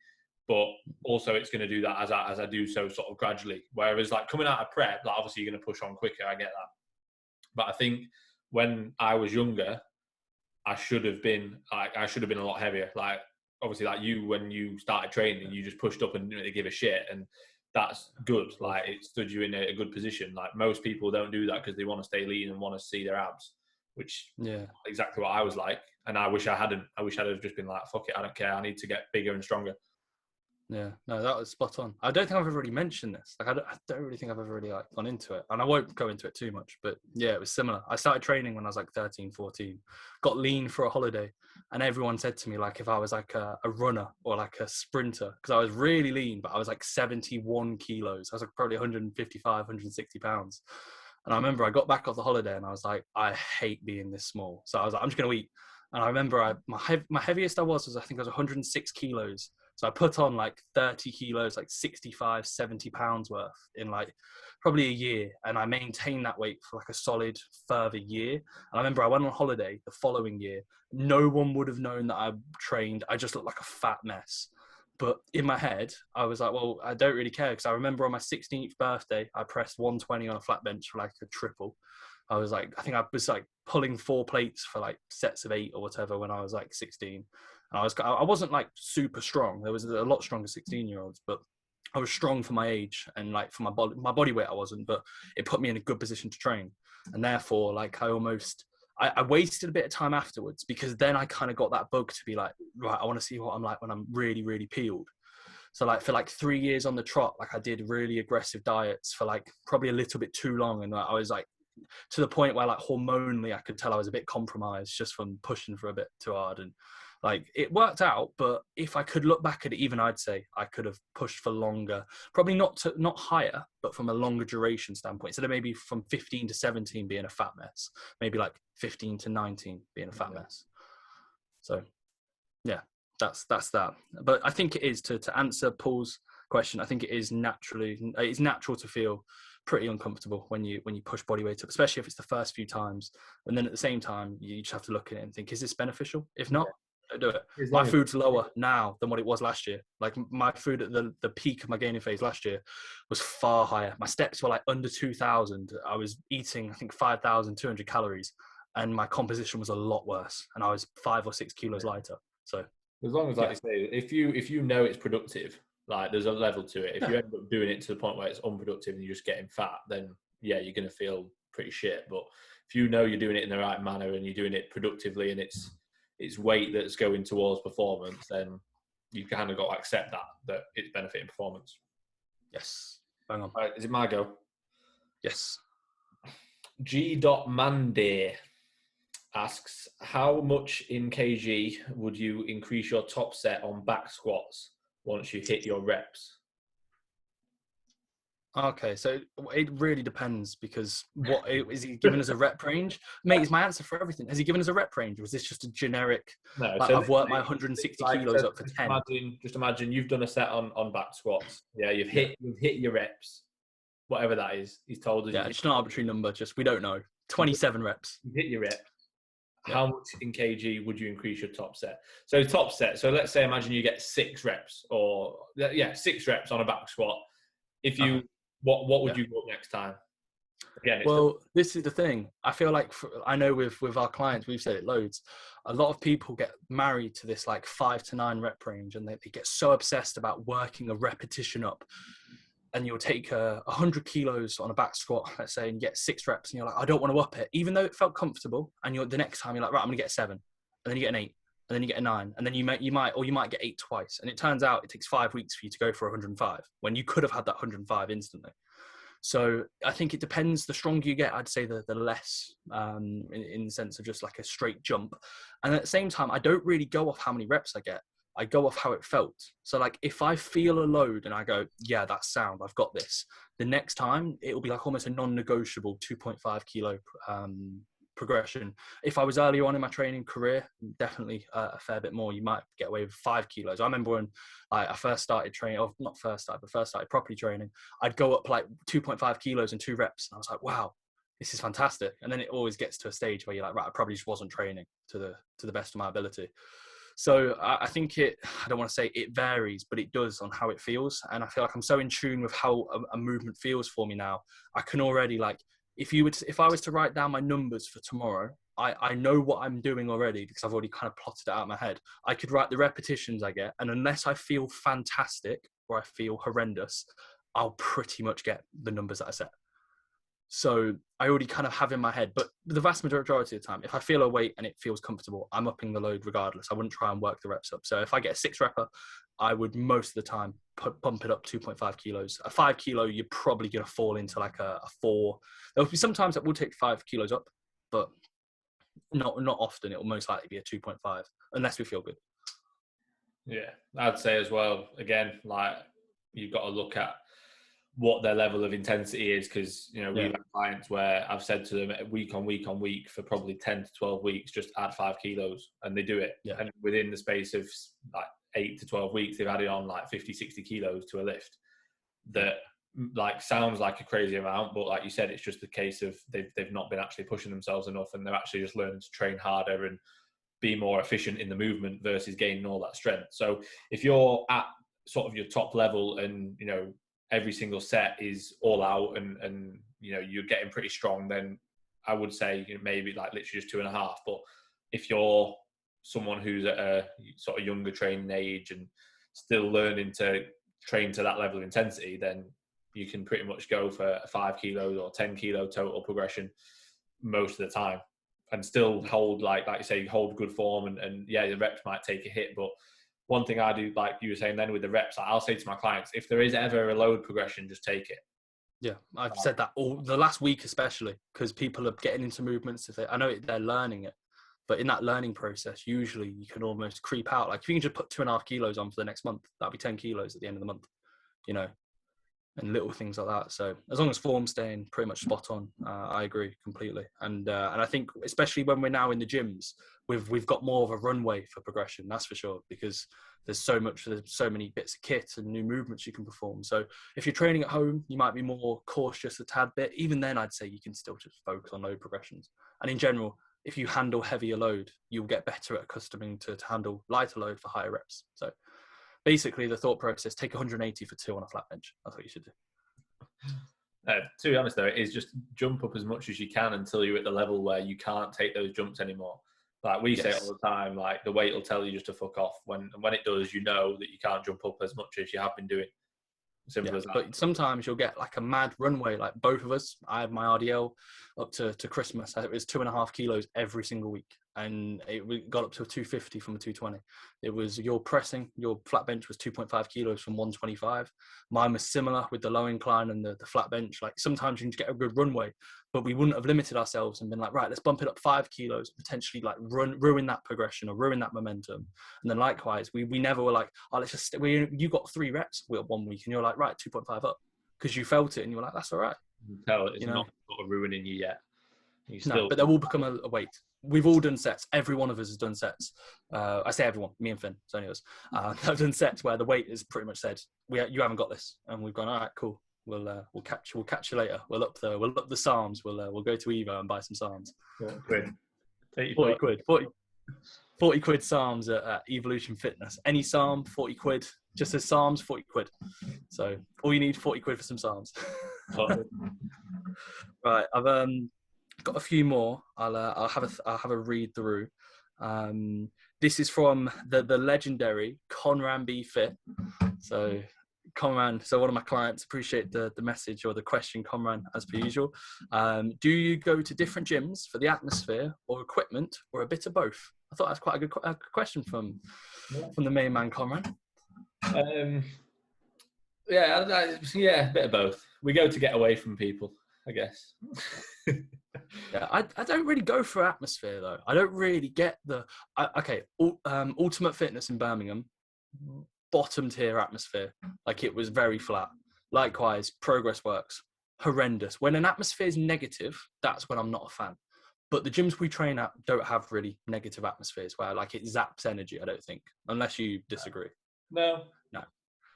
but also it's going to do that as I do so sort of gradually. Whereas like coming out of prep, like obviously you're going to push on quicker. I get that. But I think when I was younger, I should have been a lot heavier. Like obviously like you, when you started training, you just pushed up and didn't really give a shit. And that's good. Like it stood you in a good position. Like most people don't do that because they want to stay lean and want to see their abs, which exactly what I was like. And I wish I hadn't. I wish I'd have just been like, fuck it, I don't care. I need to get bigger and stronger. Yeah, no, that was spot on. I don't think I've ever really mentioned this. Like, I don't really think I've ever really like gone into it, and I won't go into it too much. But yeah, it was similar. I started training when I was like 13, 14, got lean for a holiday, and everyone said to me like if I was like a runner or like a sprinter, because I was really lean, but I was like 71 kilos. I was like probably 155, 160 pounds. And I remember I got back off the holiday and I was like, I hate being this small. So I was like, I'm just going to eat. And I remember my heaviest I was I think I was 106 kilos. So I put on like 30 kilos, like 65, 70 pounds worth in like probably a year. And I maintained that weight for like a solid further year. And I remember I went on holiday the following year. No one would have known that I trained. I just looked like a fat mess. But in my head, I was like, well, I don't really care. Because I remember on my 16th birthday, I pressed 120 on a flat bench for like a triple. I was like, I think I was like pulling 4 plates for like sets of 8 or whatever when I was like 16. And I wasn't like super strong. There was a lot stronger 16-year-olds, but I was strong for my age and like for my body weight, I wasn't, but it put me in a good position to train. And therefore, like I wasted a bit of time afterwards because then I kind of got that bug to be like, right, I want to see what I'm like when I'm really, really peeled. So like for like 3 years on the trot, like I did really aggressive diets for like probably a little bit too long. And I was like to the point where like hormonally, I could tell I was a bit compromised just from pushing for a bit too hard. And like it worked out, but if I could look back at it, even I'd say I could have pushed for longer, probably not higher, but from a longer duration standpoint. Instead of maybe from 15 to 17 being a fat mess, maybe like 15 to 19 being a fat mess. So yeah, that's that. But I think it is to answer Paul's question. I think it's natural to feel pretty uncomfortable when you push body weight up, especially if it's the first few times. And then at the same time, you just have to look at it and think, is this beneficial? If not, don't do it. My food's lower now than what it was last year. Like my food at the peak of my gaining phase last year was far higher. My steps were like under 2,000. I was eating, I think, 5,200 calories, and my composition was a lot worse. And I was 5 or 6 kilos lighter. So as long as, like you say, if you know it's productive, like there's a level to it. If you end up doing it to the point where it's unproductive and you're just getting fat, then yeah, you're going to feel pretty shit. But if you know you're doing it in the right manner and you're doing it productively and it's weight that's going towards performance, then you kind of got to accept that it's benefiting performance. Yes. Bang on. All right, is it my go? Yes. G.Manday asks, how much in kg would you increase your top set on back squats once you hit your reps? Okay, so it really depends because what is he giving us a rep range? Mate, is my answer for everything. Has he given us a rep range, or is this just a generic? No, like, so I've worked my 160 kilos up for 10. Just imagine you've done a set on back squats. Yeah, you've hit your reps, whatever that is. He's told us. Yeah, it's an arbitrary number. Just we don't know. 27 reps. You hit your reps. How much in kg would you increase your top set? So top set. So let's say imagine you get 6 reps, or 6 reps on a back squat. If you What would you go up next time? Again, this is the thing. I feel like I know with our clients, we've said it loads. A lot of people get married to this like 5 to 9 rep range, and they get so obsessed about working a repetition up. And you'll take 100 kilos on a back squat, let's say, and you get 6 reps, and you're like, I don't want to up it, even though it felt comfortable. And the next time you're like, right, I'm gonna get 7, and then you get an 8, and then you get a 9, and then you might get 8 twice. And it turns out it takes 5 weeks for you to go for 105 when you could have had that 105 instantly. So I think it depends. The stronger you get, I'd say the less, in the sense of just like a straight jump. And at the same time, I don't really go off how many reps I get. I go off how it felt. So like if I feel a load and I go, yeah, that's sound, I've got this. The next time it'll be like almost a non-negotiable 2.5 kilo progression. If I was earlier on in my training career, definitely a fair bit more. You might get away with 5 kilos. I remember when I first started training, or not first started, but first started properly training, I'd go up like 2.5 kilos in 2 reps. And I was like, wow, this is fantastic. And then it always gets to a stage where you're like, right, I probably just wasn't training to the best of my ability. So I think I don't want to say it varies, but it does on how it feels. And I feel like I'm so in tune with how a movement feels for me now. I can already, like, if I was to write down my numbers for tomorrow, I know what I'm doing already because I've already kind of plotted it out in my head. I could write the repetitions I get, and unless I feel fantastic or I feel horrendous, I'll pretty much get the numbers that I set. So I already kind of have in my head, but the vast majority of the time, if I feel a weight and it feels comfortable, I'm upping the load regardless. I wouldn't try and work the reps up. So if I get a 6 repper, I would most of the time pump it up 2.5 kilos. A 5 kilo, you're probably going to fall into like a 4. There'll be sometimes that will take 5 kilos up, but not often. It will most likely be a 2.5 unless we feel good. Yeah, I'd say as well, again, like you've got to look at what their level of intensity is, because we've had clients where I've said to them week on week for probably 10 to 12 weeks, just add 5 kilos, and they do it. Yeah. And within the space of like 8 to 12 weeks, they've added on like 50, 60 kilos to a lift. That like sounds like a crazy amount, but like you said, it's just the case of they've not been actually pushing themselves enough, and they're actually just learning to train harder and be more efficient in the movement versus gaining all that strength. So if you're at sort of your top level and every single set is all out and you're getting pretty strong, then I would say maybe like literally just 2.5. But if you're someone who's at a sort of younger training age and still learning to train to that level of intensity, then you can pretty much go for a 5 kilos or 10 kilo total progression most of the time and still hold like you say, hold good form. And yeah, the reps might take a hit, but one thing I do, like you were saying then with the reps, I'll say to my clients, if there is ever a load progression, just take it. Yeah, I've said that all the last week, especially because people are getting into movements. I know they're learning it, but in that learning process, usually you can almost creep out. Like if you can just put 2.5 kilos on for the next month, that'll be 10 kilos at the end of the month, and little things like that. So as long as form's staying pretty much spot on, I agree completely. And I think especially when we're now in the gyms, we've got more of a runway for progression. That's for sure, because there's so many bits of kit and new movements you can perform. So if you're training at home, you might be more cautious a tad bit. Even then, I'd say you can still just focus on load progressions. And in general, if you handle heavier load, you'll get better at accustoming to handle lighter load for higher reps. So basically, the thought process: take 180 for 2 on a flat bench. That's what you should do. To be honest, though, it is just jump up as much as you can until you're at the level where you can't take those jumps anymore. Like we say all the time, like the weight will tell you just to fuck off. When it does, you know that you can't jump up as much as you have been doing. Simple as that. But sometimes you'll get like a mad runway. Like both of us, I had my RDL up to Christmas. It was 2.5 kilos every single week, and it got up to 250 from a 220. It was your flat bench was 2.5 kilos from 125. Mine was similar with the low incline and the flat bench. Like sometimes you can get a good runway, but we wouldn't have limited ourselves and been like, right, let's bump it up 5 kilos, potentially like ruin that progression or ruin that momentum. And then likewise, we never were like, oh, let's just, you got 3 reps 1 week and you're like, right, 2.5 up because you felt it and you were like, that's all right. You can tell it's not sort of ruining you yet. No, but they will become a weight. We've all done sets. Every one of us has done sets. I say everyone, me and Finn, it's only us. I've done sets where the weight is pretty much said, you haven't got this. And we've gone, all right, cool. We'll catch you later. We'll up the Psalms. We'll go to Evo and buy some Psalms. 40 quid. 40 quid Psalms at Evolution Fitness. Any Psalm, 40 quid. Just as Psalms, 40 quid. So all you need, 40 quid for some Psalms. Right, I've got a few more. I'll have a read through. This is from the legendary Conran B Fit. So Conran, one of my clients, appreciate the message or the question, Conran, as per usual. Do you go to different gyms for the atmosphere or equipment, or a bit of both? I thought that's quite a good question from the main man, Conran. Yeah, a bit of both. We go to get away from people, I guess. Yeah, I don't really go for atmosphere though. I don't really get Ultimate Fitness in Birmingham, bottom tier atmosphere. Like it was very flat. Likewise, Progress Works, horrendous. When an atmosphere is negative, that's when I'm not a fan. But the gyms we train at don't have really negative atmospheres where like it zaps energy, I don't think, unless you disagree. No.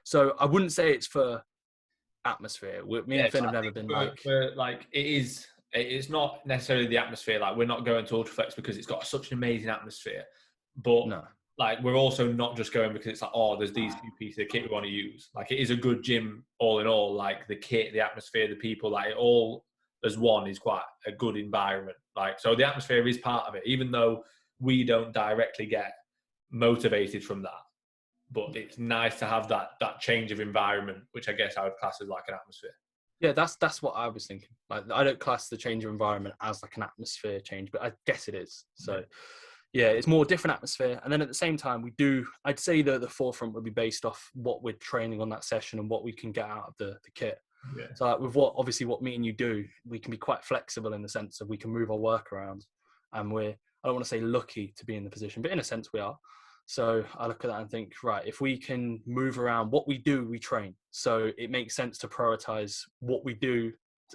So I wouldn't say it's for atmosphere. Me and Finn have never been like it's not necessarily the atmosphere. Like we're not going to Ultraflex because it's got such an amazing atmosphere, but like we're also not just going because it's like, oh, there's these few pieces of kit we want to use. Like it is a good gym all in all. Like the kit, the atmosphere, the people, like it all as one is quite a good environment. Like so the atmosphere is part of it, even though we don't directly get motivated from that. But it's nice to have that change of environment, which I guess I would class as like an atmosphere. Yeah, that's what I was thinking. Like I don't class the change of environment as like an atmosphere change, but I guess it is. So yeah, it's more different atmosphere. And then at the same time, I'd say that the forefront would be based off what we're training on that session and what we can get out of the kit. Yeah. So like with what me and you do, we can be quite flexible in the sense of we can move our work around, and I don't want to say lucky to be in the position, but in a sense we are. So I look at that and think, right, if we can move around what we do, we train. So it makes sense to prioritize what we do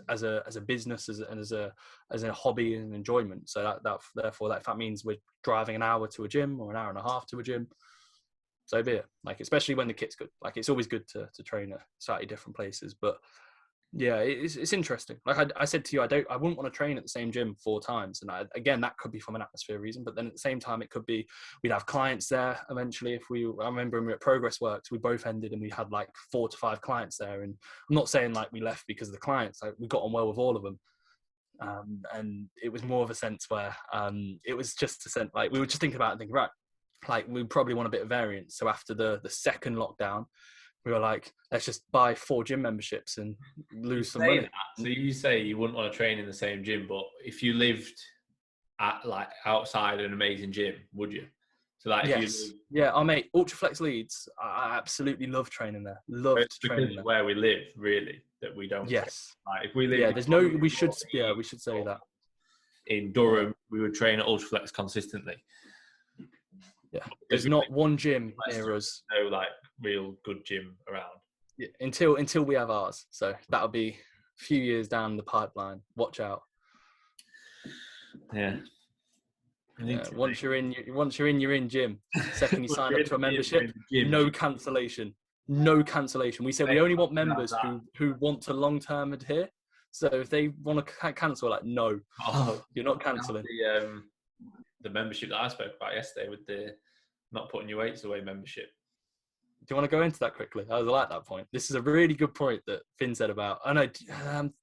as a business, as a hobby and enjoyment. So therefore, if that means we're driving an hour to a gym or an hour and a half to a gym, so be it. Like especially when the kit's good. Like it's always good to train at slightly different places, but. Yeah, it's interesting. Like I said to you, I wouldn't want to train at the same gym 4 times. And again, that could be from an atmosphere reason. But then at the same time, it could be we'd have clients there eventually. I remember when we were at Progress Works, we both ended and we had like 4 to 5 clients there. And I'm not saying like we left because of the clients. Like we got on well with all of them. And it was more of a sense where it was just a sense like we were just thinking about it and thinking, right, like we probably want a bit of variance. So after the second lockdown, we were like, let's just buy 4 gym memberships and lose some money. So you say you wouldn't want to train in the same gym, but if you lived at like outside an amazing gym, would you? So like, mate, Ultraflex Leeds, I absolutely love training there. Loved training there. Where we live, really, that we don't. Yes. Train. Like if we live, we should say that. In Durham, we would train at Ultraflex consistently. Yeah, there's not one gym near us. No, like real good gym around. Yeah, until we have ours. So that'll be a few years down the pipeline. Watch out. Yeah. Once you're in, you're in gym. Second, you sign up to a membership. No cancellation. No cancellation. We said we only want members who want to long-term adhere. So if they want to cancel, like no, you're not cancelling. The membership that I spoke about yesterday with the not putting your weights away membership. Do you want to go into that quickly? I like that point. This is a really good point that Finn said about. I know,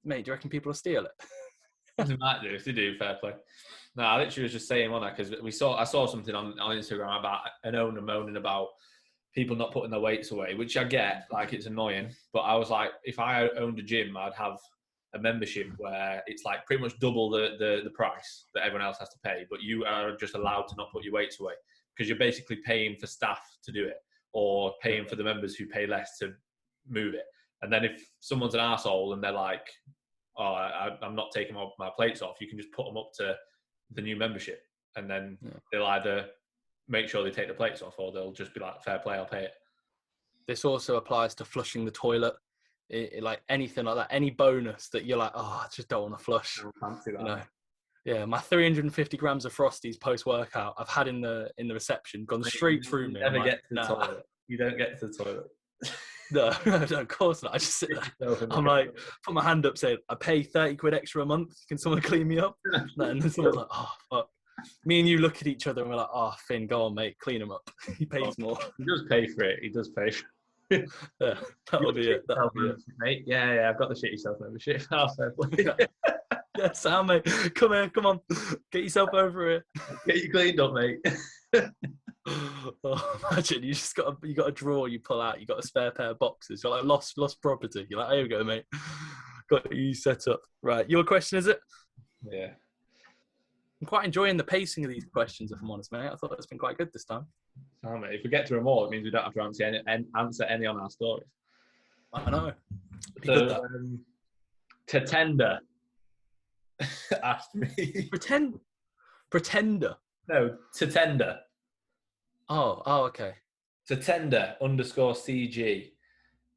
mate. Do you reckon people will steal it? They might do. If they do, fair play. No, I literally was just saying on that because I saw something on Instagram about an owner moaning about people not putting their weights away, which I get. Like it's annoying, but I was like, if I owned a gym, I'd have a membership where it's like pretty much double the price that everyone else has to pay, but you are just allowed to not put your weights away because you're basically paying for staff to do it or paying for the members who pay less to move it. And then if someone's an arsehole and they're like, oh, I'm not taking my plates off, you can just put them up to the new membership and then they'll either make sure they take the plates off or they'll just be like, fair play, I'll pay it. This also applies to flushing the toilet. Like anything like that, any bonus that you're like, oh, I just don't want to flush. I can't see that. Yeah, my 350 grams of Frosties post-workout I've had in the reception gone straight through me. You never get to the toilet. You don't get to the toilet. No, of course not. I just sit there. I'm like, put my hand up saying, I pay 30 quid extra a month. Can someone clean me up? And then someone's like, oh, fuck. Me and you look at each other and we're like, oh, Finn, go on, mate, clean him up. He pays more. He does pay for it. He does pay for it. Yeah, that'll be it. Mate. Yeah, I've got the shit yourself membership. Yeah, Sam, mate, come here, come on, get yourself over here. Get you cleaned up, mate. Oh, imagine you got a drawer you pull out, you got a spare pair of boxes, you're like lost property. You're like, here we go, mate. Got you set up. Right, your question is it? Yeah. I'm quite enjoying the pacing of these questions, if I'm honest, mate. I thought it's been quite good this time. Oh, mate, if we get through them all, it means we don't have to answer any on our stories. I know. So, to tender asked me. Pretender. No, to tender. Oh, okay. To tender _CG.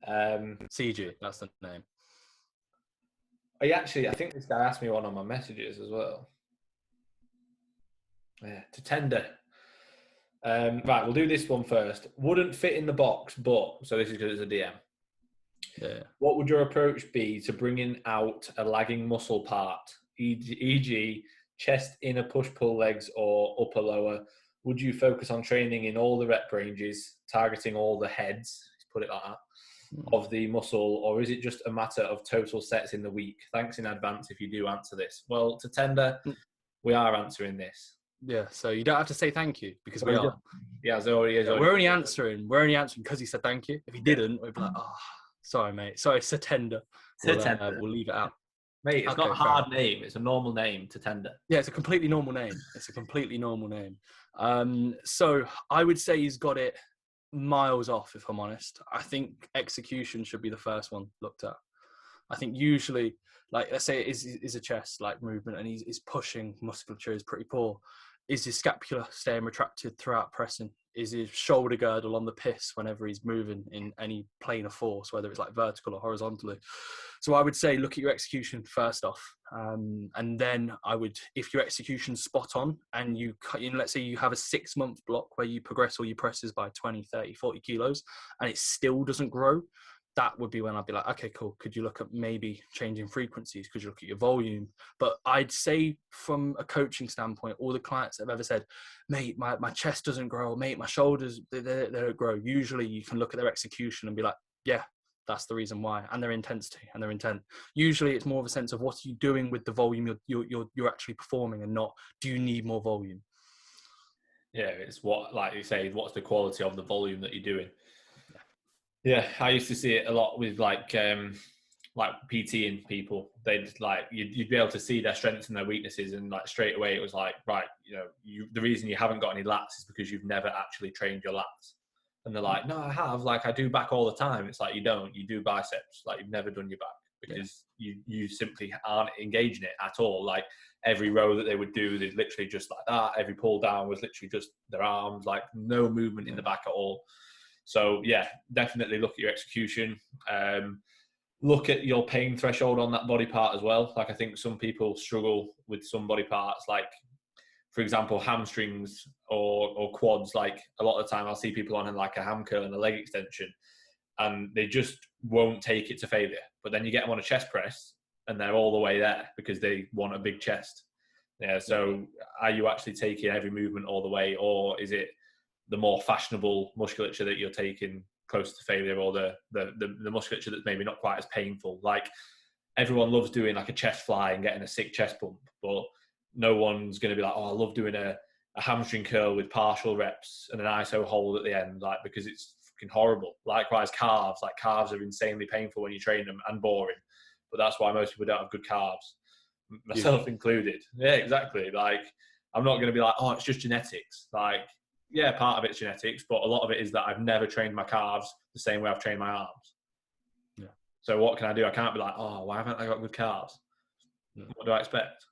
CG, that's the name. I think this guy asked me one on my messages as well. Yeah, to tender. Right, we'll do this one first. Wouldn't fit in the box, but so this is because it's a DM. Yeah. What would your approach be to bringing out a lagging muscle part, e.g., chest, inner push-pull legs, or upper lower? Would you focus on training in all the rep ranges, targeting all the heads, let's put it like that, of the muscle, or is it just a matter of total sets in the week? Thanks in advance if you do answer this. Well, to tender, we are answering this. Yeah, so you don't have to say thank you because we are. Yeah, we're only answering because he said thank you. If he didn't, we'd be like, oh, sorry, mate. Sorry, Satender. We'll leave it out. Mate, it's not a hard name. It's a normal name, to tender. Yeah, it's a completely normal name. So I would say he's got it miles off, if I'm honest. I think execution should be the first one looked at. I think usually, like, let's say it is a chest like movement and he's pushing, musculature is pretty poor. Is his scapula staying retracted throughout pressing? Is his shoulder girdle on the piss whenever he's moving in any plane of force, whether it's like vertical or horizontally? So I would say look at your execution first off. And then I would, if your execution's spot on and you let's say you have a 6-month block where you progress all your presses by 20, 30, 40 kilos and it still doesn't grow, that would be when I'd be like, okay, cool. Could you look at maybe changing frequencies? Could you look at your volume? But I'd say from a coaching standpoint, all the clients that have ever said, mate, my chest doesn't grow, mate, my shoulders, they don't grow. Usually you can look at their execution and be like, yeah, that's the reason why, and their intensity and their intent. Usually it's more of a sense of what are you doing with the volume you're actually performing and not, do you need more volume? Yeah, it's what, like you say, what's the quality of the volume that you're doing? Yeah, I used to see it a lot with like PTing people. They'd like you'd be able to see their strengths and their weaknesses, and like straight away it was like, right, the reason you haven't got any lats is because you've never actually trained your lats. And they're like, no, I have. Like I do back all the time. It's like you don't. You do biceps. Like you've never done your back because you simply aren't engaging it at all. Like every row that they would do, they'd literally just like that. Every pull down was literally just their arms, like no movement in the back at all. So yeah, definitely look at your execution. Look at your pain threshold on that body part as well. Like I think some people struggle with some body parts, like for example, hamstrings or quads. Like a lot of the time I'll see people on like a ham curl and a leg extension and they just won't take it to failure. But then you get them on a chest press and they're all the way there because they want a big chest. Yeah. So are you actually taking every movement all the way, or is it the more fashionable musculature that you're taking close to failure, or the musculature that's maybe not quite as painful? Like everyone loves doing like a chest fly and getting a sick chest pump, but no one's going to be like, oh, I love doing a hamstring curl with partial reps and an ISO hold at the end, like because it's fucking horrible. Likewise, calves are insanely painful when you train them and boring, but that's why most people don't have good calves, myself included. Yeah, exactly. Like I'm not going to be like, oh, it's just genetics. Like, yeah, part of it's genetics, but a lot of it is that I've never trained my calves the same way I've trained my arms. Yeah. So what can I do? I can't be like, oh, why haven't I got good calves? Yeah. What do I expect?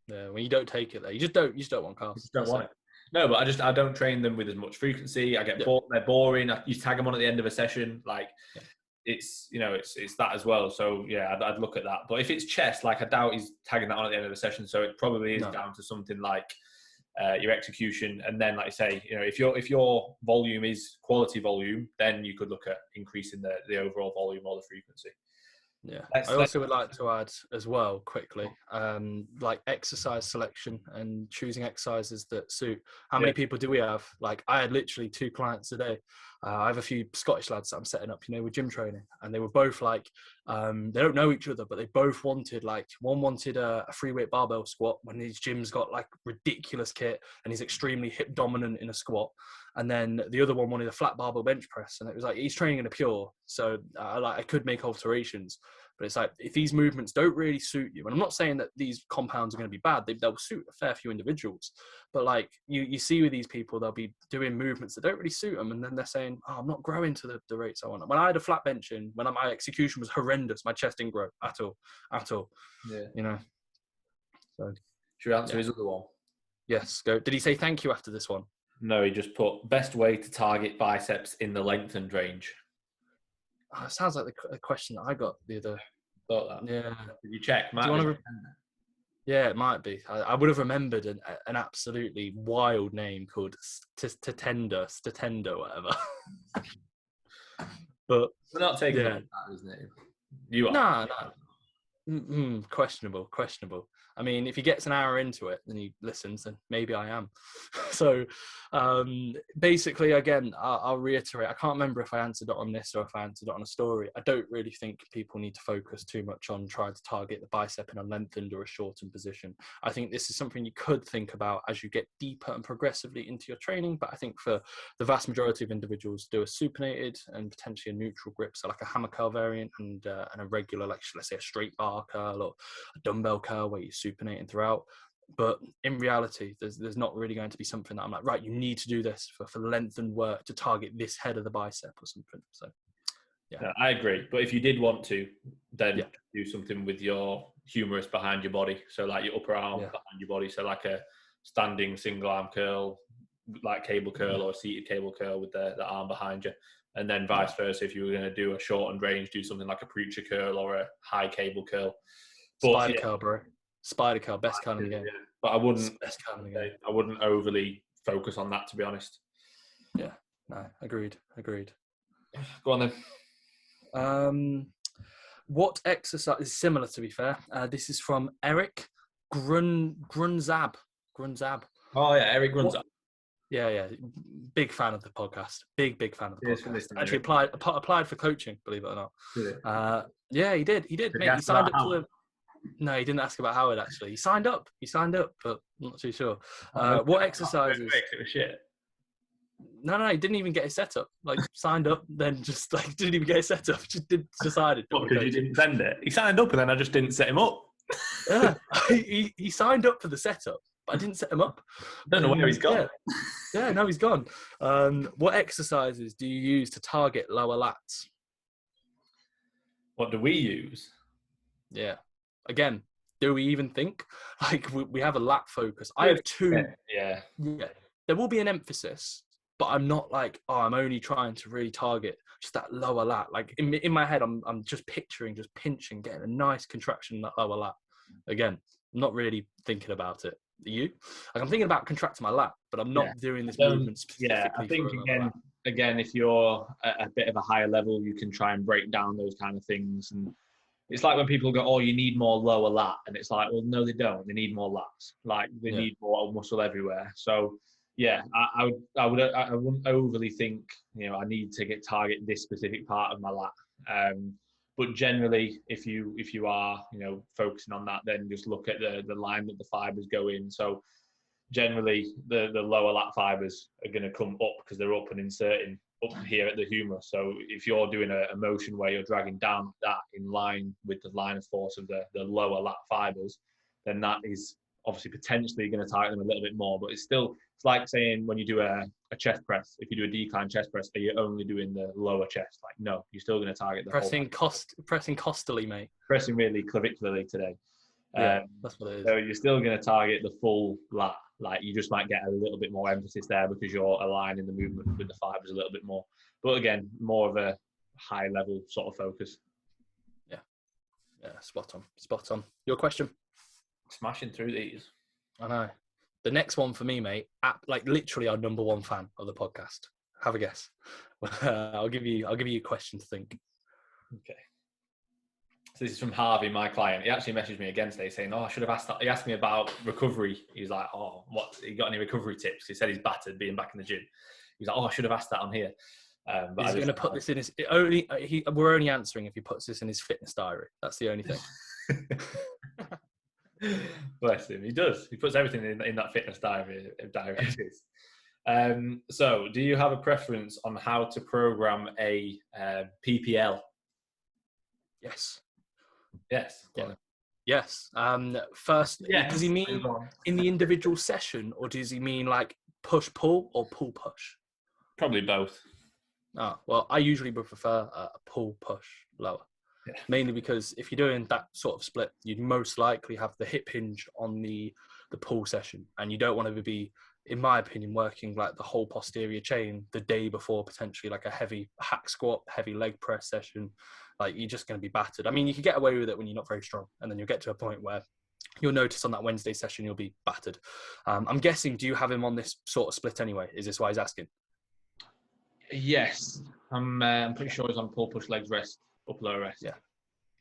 Yeah, when you don't take it there, you just don't want calves. You just don't want it. No, but I don't train them with as much frequency. I get bored. They're boring. You tag them on at the end of a session. Like it's that as well. So yeah, I'd look at that. But if it's chest, like I doubt he's tagging that on at the end of the session. So it probably is down to something like your execution, and then, like I say, if your volume is quality volume, then you could look at increasing the overall volume or the frequency. Yeah, I also would like to add as well quickly, like exercise selection and choosing exercises that suit. How many people do we have? Like I had literally 2 clients today. I have a few Scottish lads that I'm setting up, with gym training, and they were both like, they don't know each other, but they both wanted, like, one wanted a free weight barbell squat when his gym's got like ridiculous kit and he's extremely hip dominant in a squat. And then the other one wanted a flat barbell bench press, and it was like he's training in a pure, so I could make alterations. But it's like if these movements don't really suit you, and I'm not saying that these compounds are going to be bad, they'll suit a fair few individuals. But like you see with these people, they'll be doing movements that don't really suit them, and then they're saying, "Oh, I'm not growing to the rates I want." When I had a flat bench in, when my execution was horrendous, my chest didn't grow at all. Yeah. So should we answer his other one? Yes. Go. Did he say thank you after this one? No, he just put best way to target biceps in the lengthened range. Oh, it sounds like the question that I got the other. Thought that. Yeah. Did you check? Do you want to? Yeah, it might be. I would have remembered an absolutely wild name called Statenda, whatever. But We're not taking yeah, that his name. You are. no, no. Questionable. I mean, if he gets an hour into it and he listens, then maybe I am. So basically, again, I'll reiterate, I can't remember if I answered it on this or if I answered it on a story. I don't really think people need to focus too much on trying to target the bicep in a lengthened or a shortened position. I think this is something you could think about as you get deeper and progressively into your training. But I think for the vast majority of individuals, do a supinated and potentially a neutral grip, so like a hammer curl variant and a regular, like let's say a straight bar curl or a dumbbell curl where you're supinating throughout. But in reality, there's not really going to be something that I'm like, right, you need to do this for lengthened work to target this head of the bicep or something. So, yeah. No, I agree. But if you did want to, then do something with your humerus behind your body. So like your upper arm behind your body. So like a standing single arm curl, like cable curl or a seated cable curl with the arm behind you. And then vice versa, if you were going to do a shortened range, do something like a preacher curl or a high cable curl. But, Spider curl, bro. Spider curl, best curl in the game. Yeah. But I wouldn't overly focus on that, to be honest. Yeah, no, agreed. Go on then. What exercise is similar, to be fair? This is from Eric Grunzab. Oh yeah, Eric Grunzab. Yeah. Big fan of the podcast. Big fan of the podcast. Actually applied for coaching, believe it or not. Yeah, he did. Mate, he signed up to the... No, he didn't ask about Howard, actually. He signed up, but I'm not too sure. What exercises... It was shit. No, he didn't even get his setup. Like, signed up, then just like didn't even get his setup. Just decided. What, because you didn't send it? He signed up and then I just didn't set him up. Yeah, he signed up for the setup, but I didn't set him up. I don't know where he's gone. Yeah, no, he's gone. What exercises do you use to target lower lats? What do we use? Yeah. Again, do we even think? Like, we have a lat focus. I have two. Yeah. There will be an emphasis, but I'm not like, I'm only trying to really target just that lower lat. Like, in my head, I'm just picturing, just pinching, getting a nice contraction in that lower lat. Again, I'm not really thinking about it. Are you? Like, I'm thinking about contracting my lat, but I'm not doing this movement specifically. Yeah, I think again, if you're at a bit of a higher level, you can try and break down those kind of things. And it's like when people go, "Oh, you need more lower lat," and it's like, well, no, they don't. They need more lats. Like they need more muscle everywhere. So yeah, I wouldn't overly think, I need to target this specific part of my lat. But generally, if you are, focusing on that, then just look at the line that the fibers go in. So generally, the lower lat fibers are going to come up because they're up and inserting up here at the humerus. So if you're doing a motion where you're dragging down that in line with the line of force of the lower lat fibers, then that is obviously potentially going to target them a little bit more. But it's like saying when you do a chest press, if you do a decline chest press, are you only doing the lower chest? Like, no, you're still going to target the pressing costally, mate. Pressing really clavicularly today. Yeah, that's what it is. So you're still going to target the full lat. Like, you just might get a little bit more emphasis there because you're aligning the movement with the fibers a little bit more. But again, more of a high level sort of focus. Yeah, spot on. Your question? Smashing through these. I know. The next one for me, mate, like literally our number one fan of the podcast. Have a guess. I'll give you a question to think. Okay. So this is from Harvey, my client. He actually messaged me again today saying, I should have asked that. He asked me about recovery. He's like, what? You got any recovery tips? He said he's battered being back in the gym. He's like, I should have asked that on here. But he's going to put this in his... we're only answering if he puts this in his fitness diary. That's the only thing. Bless him. He does. He puts everything in that fitness diary. So do you have a preference on how to program a PPL? Yes. Yeah. Yes. First, does he mean in the individual session, or does he mean like push-pull or pull-push? Probably both. Oh, well, I usually would prefer a pull-push lower. Yeah. Mainly because if you're doing that sort of split, you'd most likely have the hip hinge on the pull session, and you don't want to be, in my opinion, working like the whole posterior chain the day before potentially like a heavy hack squat, heavy leg press session. Like, you're just going to be battered. I mean, you can get away with it when you're not very strong, and then you'll get to a point where you'll notice on that Wednesday session you'll be battered. I'm guessing, do you have him on this sort of split anyway? Is this why he's asking? Yes, I'm pretty sure he's on pull, push, legs, rest, upper, lower rest. Yeah.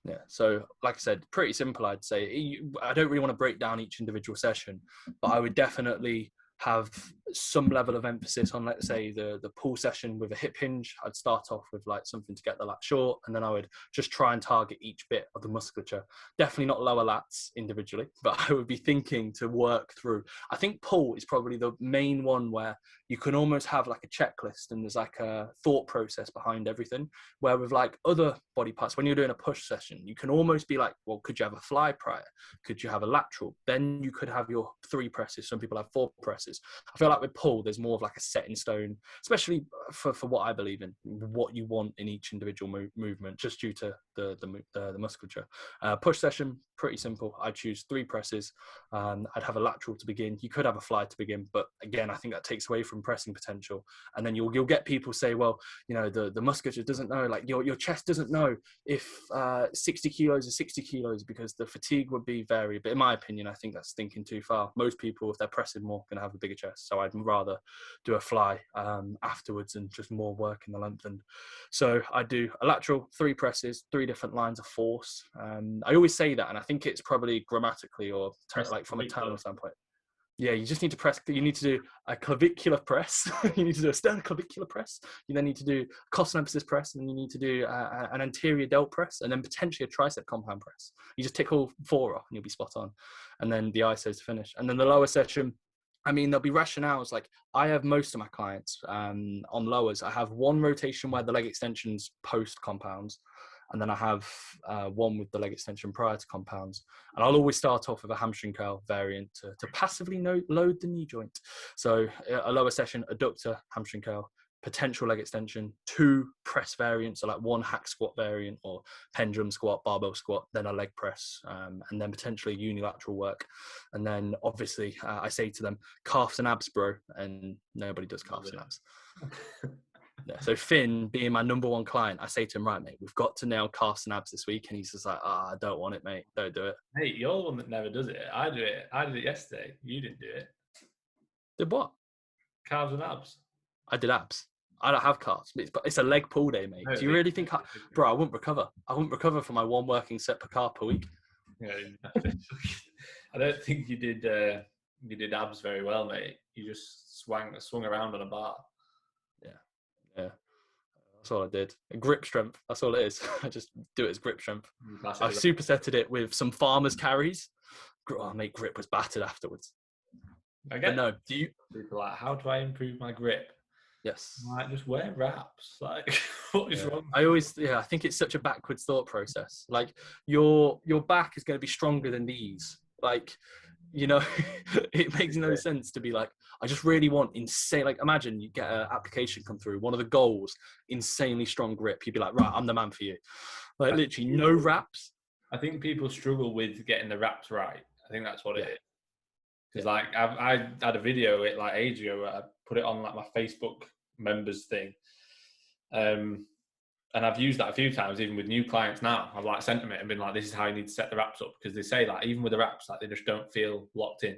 Yeah. So, like I said, pretty simple, I'd say. I don't really want to break down each individual session, but I would definitely have some level of emphasis on, let's say, the pull session with a hip hinge. I'd start off with like something to get the lat short, and then I would just try and target each bit of the musculature. Definitely not lower lats individually, but I would be thinking to work through. I think pull is probably the main one where you can almost have like a checklist and there's like a thought process behind everything, where with like other body parts, when you're doing a push session, you can almost be like, well, could you have a fly prior? Could you have a lateral? Then you could have your 3 presses. Some people have 4 presses. I feel like with pull, there's more of like a set in stone, especially for what I believe in, what you want in each individual movement, just due to the musculature. Push session, pretty simple. I'd choose 3 presses. I'd have a lateral to begin. You could have a fly to begin, but again, I think that takes away from pressing potential. And then you'll get people say, well, you know, the musculature doesn't know, like your chest doesn't know if 60 kilos is 60 kilos because the fatigue would be varied. But in my opinion, I think that's thinking too far. Most people, if they're pressing more, going to have a bigger chest. So I'd rather do a fly afterwards and just more work in the length. And so I do a lateral, 3 presses, 3 different lines of force. I always say that, and I think it's probably grammatically or like from a tonal standpoint. Yeah, you just need to press. You need to do a clavicular press. You need to do a sternoclavicular press. You then need to do a costoemphasis press, and then you need to do an anterior delt press, and then potentially a tricep compound press. You just tick all 4 off, and you'll be spot on. And then the ISOs to finish. And then the lower session, I mean, there'll be rationales. Like I have most of my clients on lowers. I have 1 rotation where the leg extensions post compounds. And then I have 1 with the leg extension prior to compounds. And I'll always start off with a hamstring curl variant to passively load the knee joint. So a lower session, adductor, hamstring curl, potential leg extension, 2 press variants, so like 1 hack squat variant or pendulum squat, barbell squat, then a leg press, and then potentially unilateral work. And then obviously I say to them, calves and abs, bro. And nobody does calves and abs. Yeah, so Finn, being my number 1 client, I say to him, right, mate, we've got to nail calves and abs this week. And he's just like, I don't want it, mate. Don't do it. Hey, you're the one that never does it. I do it. I did it yesterday. You didn't do it. Did what? Calves and abs. I did abs. I don't have calves. It's a leg pull day, mate. Do you really think, bro, I wouldn't recover. I wouldn't recover from my 1 working set per calf per week. Yeah, I don't think you did abs very well, mate. You just swung around on a bar. Yeah. That's all I did. Grip strength. That's all it is. I just do it as grip strength. I've supersetted it with some farmers carries. Oh, mate, grip was battered afterwards. Okay. But no, do you? People are like, how do I improve my grip? Yes. Like, just wear wraps. Like, what is wrong? I think it's such a backwards thought process. Like, your back is going to be stronger than these. Like, you know, it makes no sense to be like, I just really want insane. Like, imagine you get an application come through, one of the goals, insanely strong grip. You'd be like, right, I'm the man for you. Like, literally, no wraps. I think people struggle with getting the wraps right. I think that's what it is. Because like I had a video like ages ago where I put it on like my Facebook members thing, and I've used that a few times even with new clients now. I've like sent them it and been like, this is how you need to set the wraps up, because they say that even with the wraps, like they just don't feel locked in.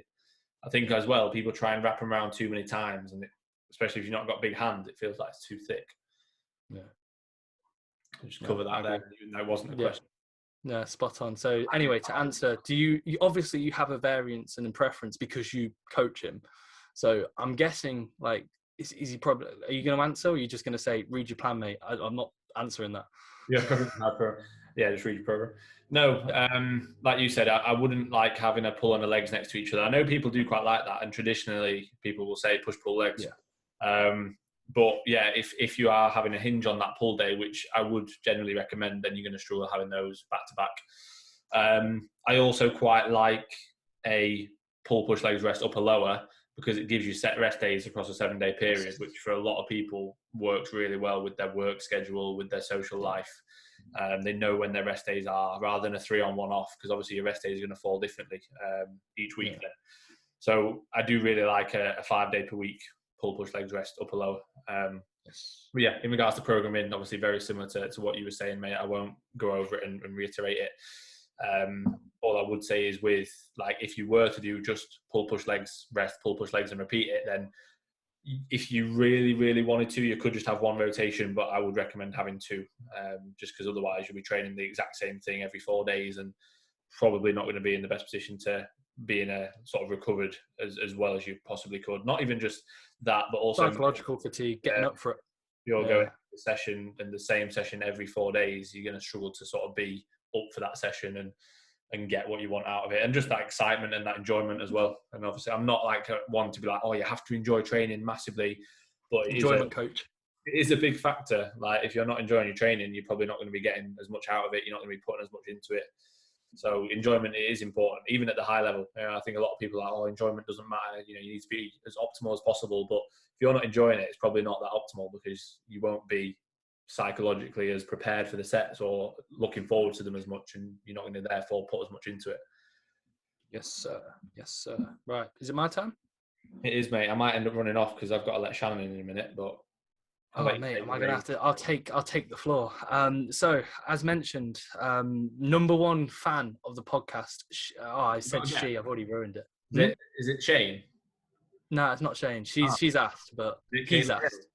I think as well, people try and wrap them around too many times, and especially if you've not got big hands, it feels like it's too thick. Yeah, just cover that there, even though it wasn't a question. Yeah, spot on. So anyway, to answer, do you obviously you have a variance and a preference because you coach him. So I'm guessing, like, is he probably, are you going to answer, or are you just going to say, read your plan, mate? I'm not answering that. Yeah, just read your program. No, like you said, I wouldn't like having a pull and the legs next to each other. I know people do quite like that, and traditionally people will say push pull legs. Yeah. But yeah, if you are having a hinge on that pull day, which I would generally recommend, then you're going to struggle having those back to back. I also quite like a pull, push, legs, rest, upper, lower, because it gives you set rest days across a 7-day period, which for a lot of people works really well with their work schedule, with their social life. They know when their rest days are, rather than a 3-on-1 off, because obviously your rest days are going to fall differently each week. Yeah. So I do really like a 5-day per week pull, push, legs, rest, upper, lower. But yeah, in regards to programming, obviously very similar to what you were saying, mate. I won't go over it and reiterate it. all I would say is with, like, if you were to do just pull, push, legs, rest, pull, push, legs and repeat it, then if you really, really wanted to, you could just have one rotation, but I would recommend having two, just because otherwise you'll be training the exact same thing every 4 days and probably not going to be in the best position to be in a sort of recovered as well as you possibly could. Not even just that, but also psychological fatigue, getting up for it. You're going to the session and the same session every 4 days, you're going to struggle to sort of be up for that session and get what you want out of it, and just that excitement and that enjoyment as well. And obviously I'm not like one to be like, oh, you have to enjoy training massively, but enjoyment coach. It is a big factor. Like, if you're not enjoying your training, you're probably not going to be getting as much out of it. You're not going to be putting as much into it. So enjoyment is important, even at the high level. I think a lot of people are like, oh, enjoyment doesn't matter. You need to be as optimal as possible. But if you're not enjoying it, it's probably not that optimal, because you won't be psychologically as prepared for the sets or looking forward to them as much, and you're not going to therefore put as much into it. Yes, sir. Yes, sir. Right. Is it my time? It is, mate. I might end up running off because I've got to let Shannon in a minute, but... Oh, mate, am I going to have to... I'll take the floor. So, as mentioned, number one fan of the podcast... I said she. I've already ruined it. Is it Shane? No, it's not Shane. She's asked, but he's asked.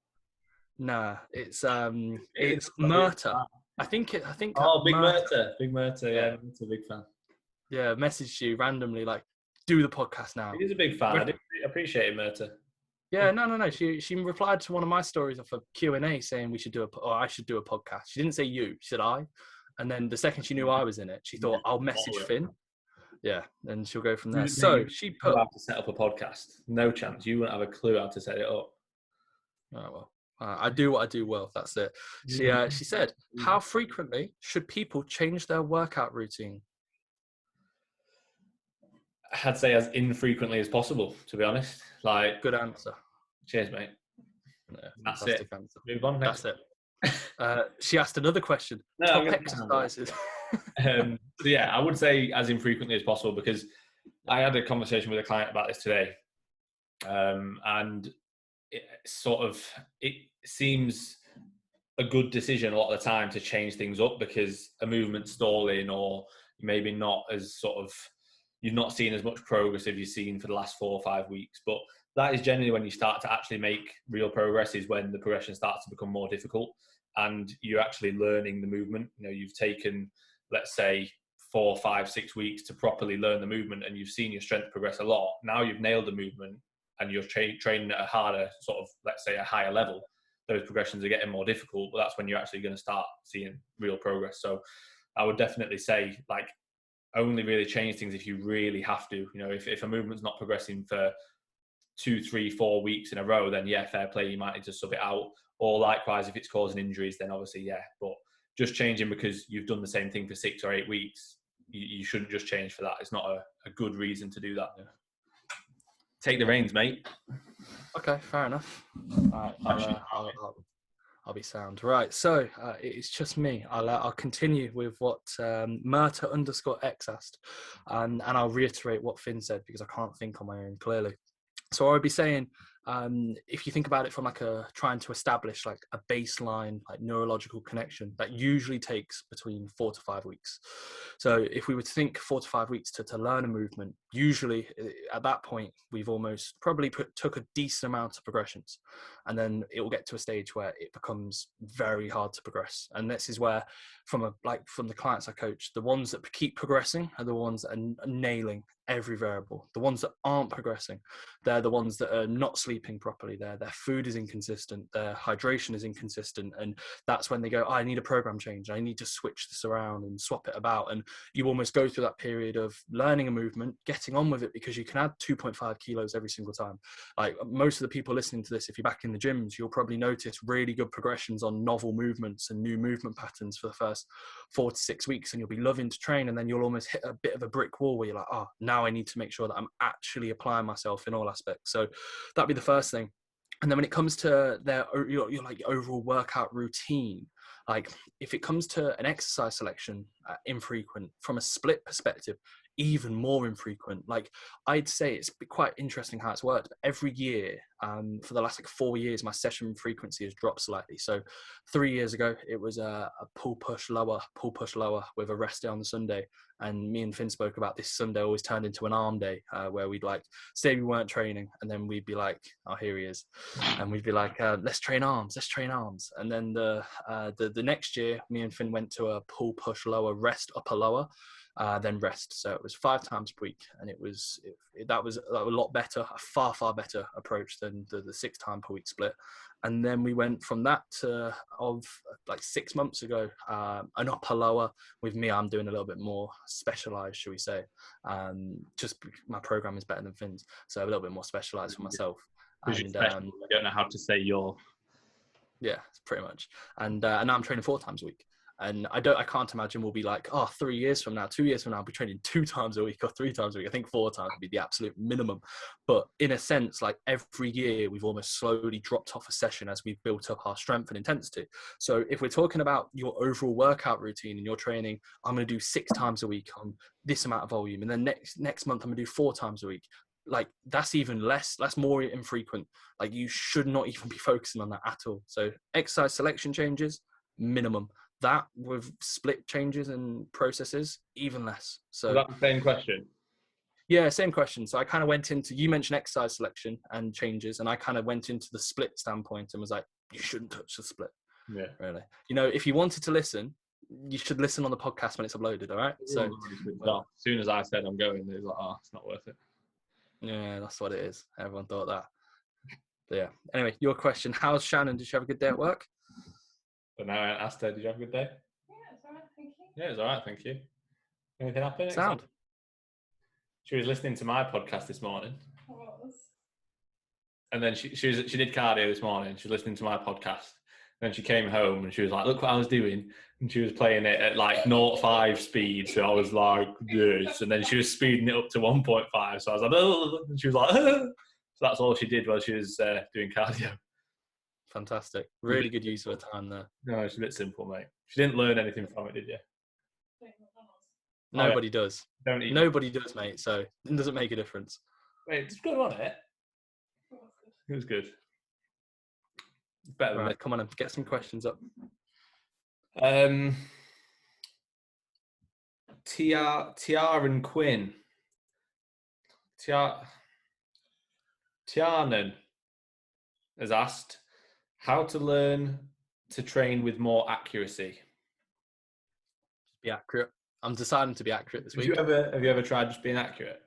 Nah, it's Murta. I think. Oh, Big Murta. Big Murta, yeah. It's a big fan. Yeah, messaged you randomly, like, do the podcast now. He's a big fan. I do appreciate it, Murta. Yeah, no. She replied to one of my stories off a Q&A saying I should do a podcast. She didn't say you, she said I. And then the second she knew I was in it, she thought, I'll message Finn. Yeah, and she'll go from there. So she put... how to set up a podcast. No chance. You wouldn't have a clue how to set it up. Oh, well. I do what I do well. That's it. She said, how frequently should people change their workout routine? I'd say as infrequently as possible, to be honest. Like, good answer. Cheers, mate. Yeah, that's it. Answer. Move on. Next. That's it. She asked another question. Top exercises. So yeah, I would say as infrequently as possible, because I had a conversation with a client about this today, and it seems a good decision a lot of the time to change things up because a movement's stalling, or maybe not as you've not seen as much progress as you've seen for the last 4 or 5 weeks. But that is generally when you start to actually make real progress, is when the progression starts to become more difficult and you're actually learning the movement. You've taken, let's say, 4, 5, 6 weeks to properly learn the movement, and you've seen your strength progress a lot. Now you've nailed the movement and you're training at a harder let's say a higher level. Those progressions are getting more difficult, but that's when you're actually going to start seeing real progress. So I would definitely say, like, only really change things if you really have to. If a movement's not progressing for 2, 3, 4 weeks in a row, then yeah, fair play, you might need to sub it out. Or likewise, if it's causing injuries, then obviously, yeah. But just changing because you've done the same thing for 6 or 8 weeks, you shouldn't just change for that. It's not a good reason to do that. Yeah. Take the reins, mate. Okay, fair enough. All right, I'll be sound. Right, so it's just me. I'll continue with what Murta_X asked, and I'll reiterate what Finn said because I can't think on my own clearly. So I would be saying, if you think about it from trying to establish like a baseline, like neurological connection, that usually takes between 4 to 5 weeks. So if we were to think 4 to 5 weeks to learn a movement, usually at that point, we've almost probably took a decent amount of progressions, and then it will get to a stage where it becomes very hard to progress. And this is where, from the clients I coach, the ones that keep progressing are the ones that are nailing every variable. The ones that aren't progressing, they're the ones that are not sleeping properly. Their food is inconsistent, their hydration is inconsistent, and that's when they go, I need a program change, I need to switch this around and swap it about. And you almost go through that period of learning a movement, getting on with it, because you can add 2.5 kilos every single time. Like most of the people listening to this, if you're back in the gyms, you'll probably notice really good progressions on novel movements and new movement patterns for the first 4 to 6 weeks, and you'll be loving to train, and then you'll almost hit a bit of a brick wall where you're like, oh, now I need to make sure that I'm actually applying myself in all aspects. So that'd be the first thing. And then when it comes to your overall workout routine, like if it comes to an exercise selection, infrequent, from a split perspective, even more infrequent. Like, I'd say it's quite interesting how it's worked. Every year, for the last like 4 years, my session frequency has dropped slightly. So 3 years ago, it was a pull push lower with a rest day on the Sunday. And me and Finn spoke about this Sunday always turned into an arm day, where we'd like say we weren't training, and then we'd be like, oh, here he is, and we'd be like, let's train arms. And then the next year, me and Finn went to a pull push lower, rest upper lower, then rest. So it was 5 times per week, and that was a lot better, a far better approach than the 6 time per week split. And then we went from that to of like 6 months ago, an upper lower. With me, I'm doing a little bit more specialized, shall we say. Just my program is better than Finn's, so a little bit more specialized for myself. And I don't know how to say your. Yeah, pretty much. And now I'm training 4 times a week. And I can't imagine we'll be like, 3 years from now, 2 years from now, I'll be training 2 times a week or 3 times a week. I think 4 times would be the absolute minimum. But in a sense, like every year, we've almost slowly dropped off a session as we've built up our strength and intensity. So if we're talking about your overall workout routine and your training, I'm going to do 6 times a week on this amount of volume. And then next month, I'm going to do 4 times a week. Like, that's even less, that's more infrequent. Like, you should not even be focusing on that at all. So exercise selection changes, minimum. That with split changes and processes, even less. So that's the same question. Yeah, same question. So I kind of went into, you mentioned exercise selection and changes, and I kind of went into the split standpoint and was like, you shouldn't touch the split. Yeah. Really. If you wanted to listen, you should listen on the podcast when it's uploaded, all right? So as soon as I said I'm going, they was like, it's not worth it. Yeah, that's what it is. Everyone thought that. But yeah. Anyway, your question. How's Shannon? Did she have a good day at work? But now I asked her, did you have a good day? Yeah, it's all right, thank you. Yeah, it's all right, thank you. Anything happen? Sound. She was listening to my podcast this morning. I was. And then she did cardio this morning. She was listening to my podcast. Then she came home and she was like, look what I was doing. And she was playing it at like 0.5 speed. So I was like, this. And then she was speeding it up to 1.5. So I was like, oh. And she was like, oh. So that's all she did while she was doing cardio. Fantastic. Really good use of her time there. No, it's a bit simple, mate. She didn't learn anything from it, did you? Nobody does. Nobody does, mate. So it doesn't make a difference. Wait, it's good, wasn't it? It was good. Better than come on and get some questions up. TR and Quinn. Tianan has asked how to learn to train with more accuracy. Be accurate. I'm deciding to be accurate this week. Have you ever tried just being accurate?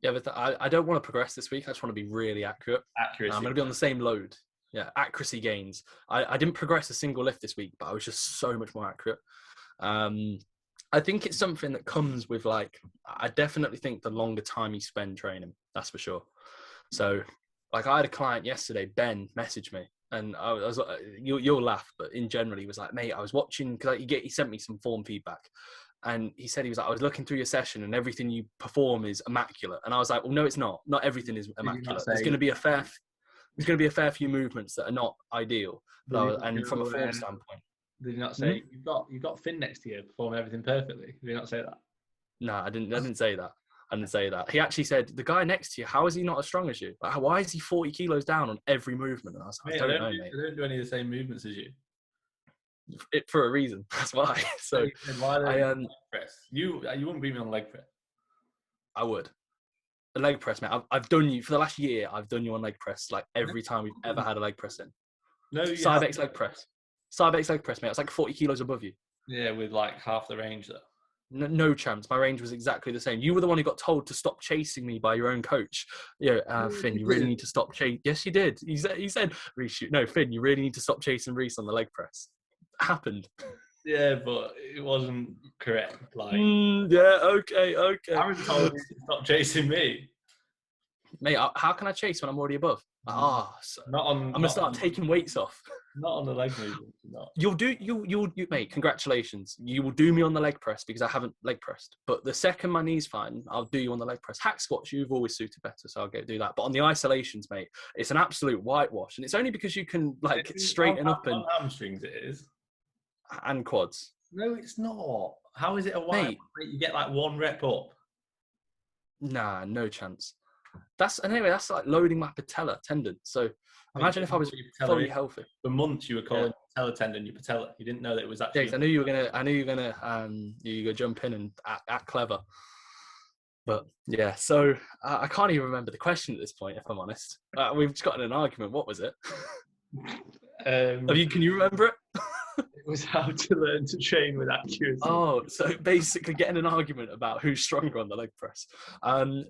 Yeah, but I don't want to progress this week. I just want to be really accurate. Accuracy. I'm going to be on the same load. Yeah, accuracy gains. I didn't progress a single lift this week, but I was just so much more accurate. I think it's something that comes with I definitely think the longer time you spend training, that's for sure. So I had a client yesterday, Ben, messaged me, and I was you'll laugh, but in general, he was like, mate, I was watching, because he sent me some form feedback. And he said, I was looking through your session and everything you perform is immaculate. And I was like, well, no, it's not. Not everything is immaculate. There's going to be a fair few movements that are not ideal. And from a form standpoint. Did you not say you've got Finn next to you performing everything perfectly? Did you not say that? No, I didn't say that. I didn't say that. He actually said, the guy next to you, how is he not as strong as you? Why is he 40 kilos down on every movement? And I was like, I don't know, mate. I don't do any of the same movements as you. For a reason. That's why. So why leg press? You wouldn't beat me on leg press. I would. A leg press, mate. I've done you for the last year. I've done you on leg press every time we've ever had a leg press in. No, Cybex leg press. Cybex leg press, mate. It's 40 kilos above you. Yeah, with half the range though. No chance. My range was exactly the same. You were the one who got told to stop chasing me by your own coach. Finn, you really need to stop chasing. Yes, you did. He said, Reece, no, Finn, you really need to stop chasing Reece on the leg press. Happened. Yeah, but it wasn't correct. Okay. I was told to stop chasing me. Mate, how can I chase when I'm already above? I'm gonna start taking weights off. Not on the leg movement. Not. You'll mate, congratulations. You will do me on the leg press because I haven't leg pressed. But the second my knee's fine, I'll do you on the leg press. Hack squats, you've always suited better, so I'll do that. But on the isolations, mate, it's an absolute whitewash. And it's only because you can straighten up and hamstrings it is. And quads. No, it's not. How is it a white? You get 1 rep up. Nah, no chance. That's like loading my patella tendon. So imagine if I was fully healthy. For months, you were calling patella tendon your patella. You didn't know that it was actually. Yeah, I knew you were gonna jump in and act clever. But yeah, so I can't even remember the question at this point, if I'm honest. We've just got in an argument. What was it? Can you remember it? It was how to learn to train with accuracy. Oh, so basically getting an argument about who's stronger on the leg press.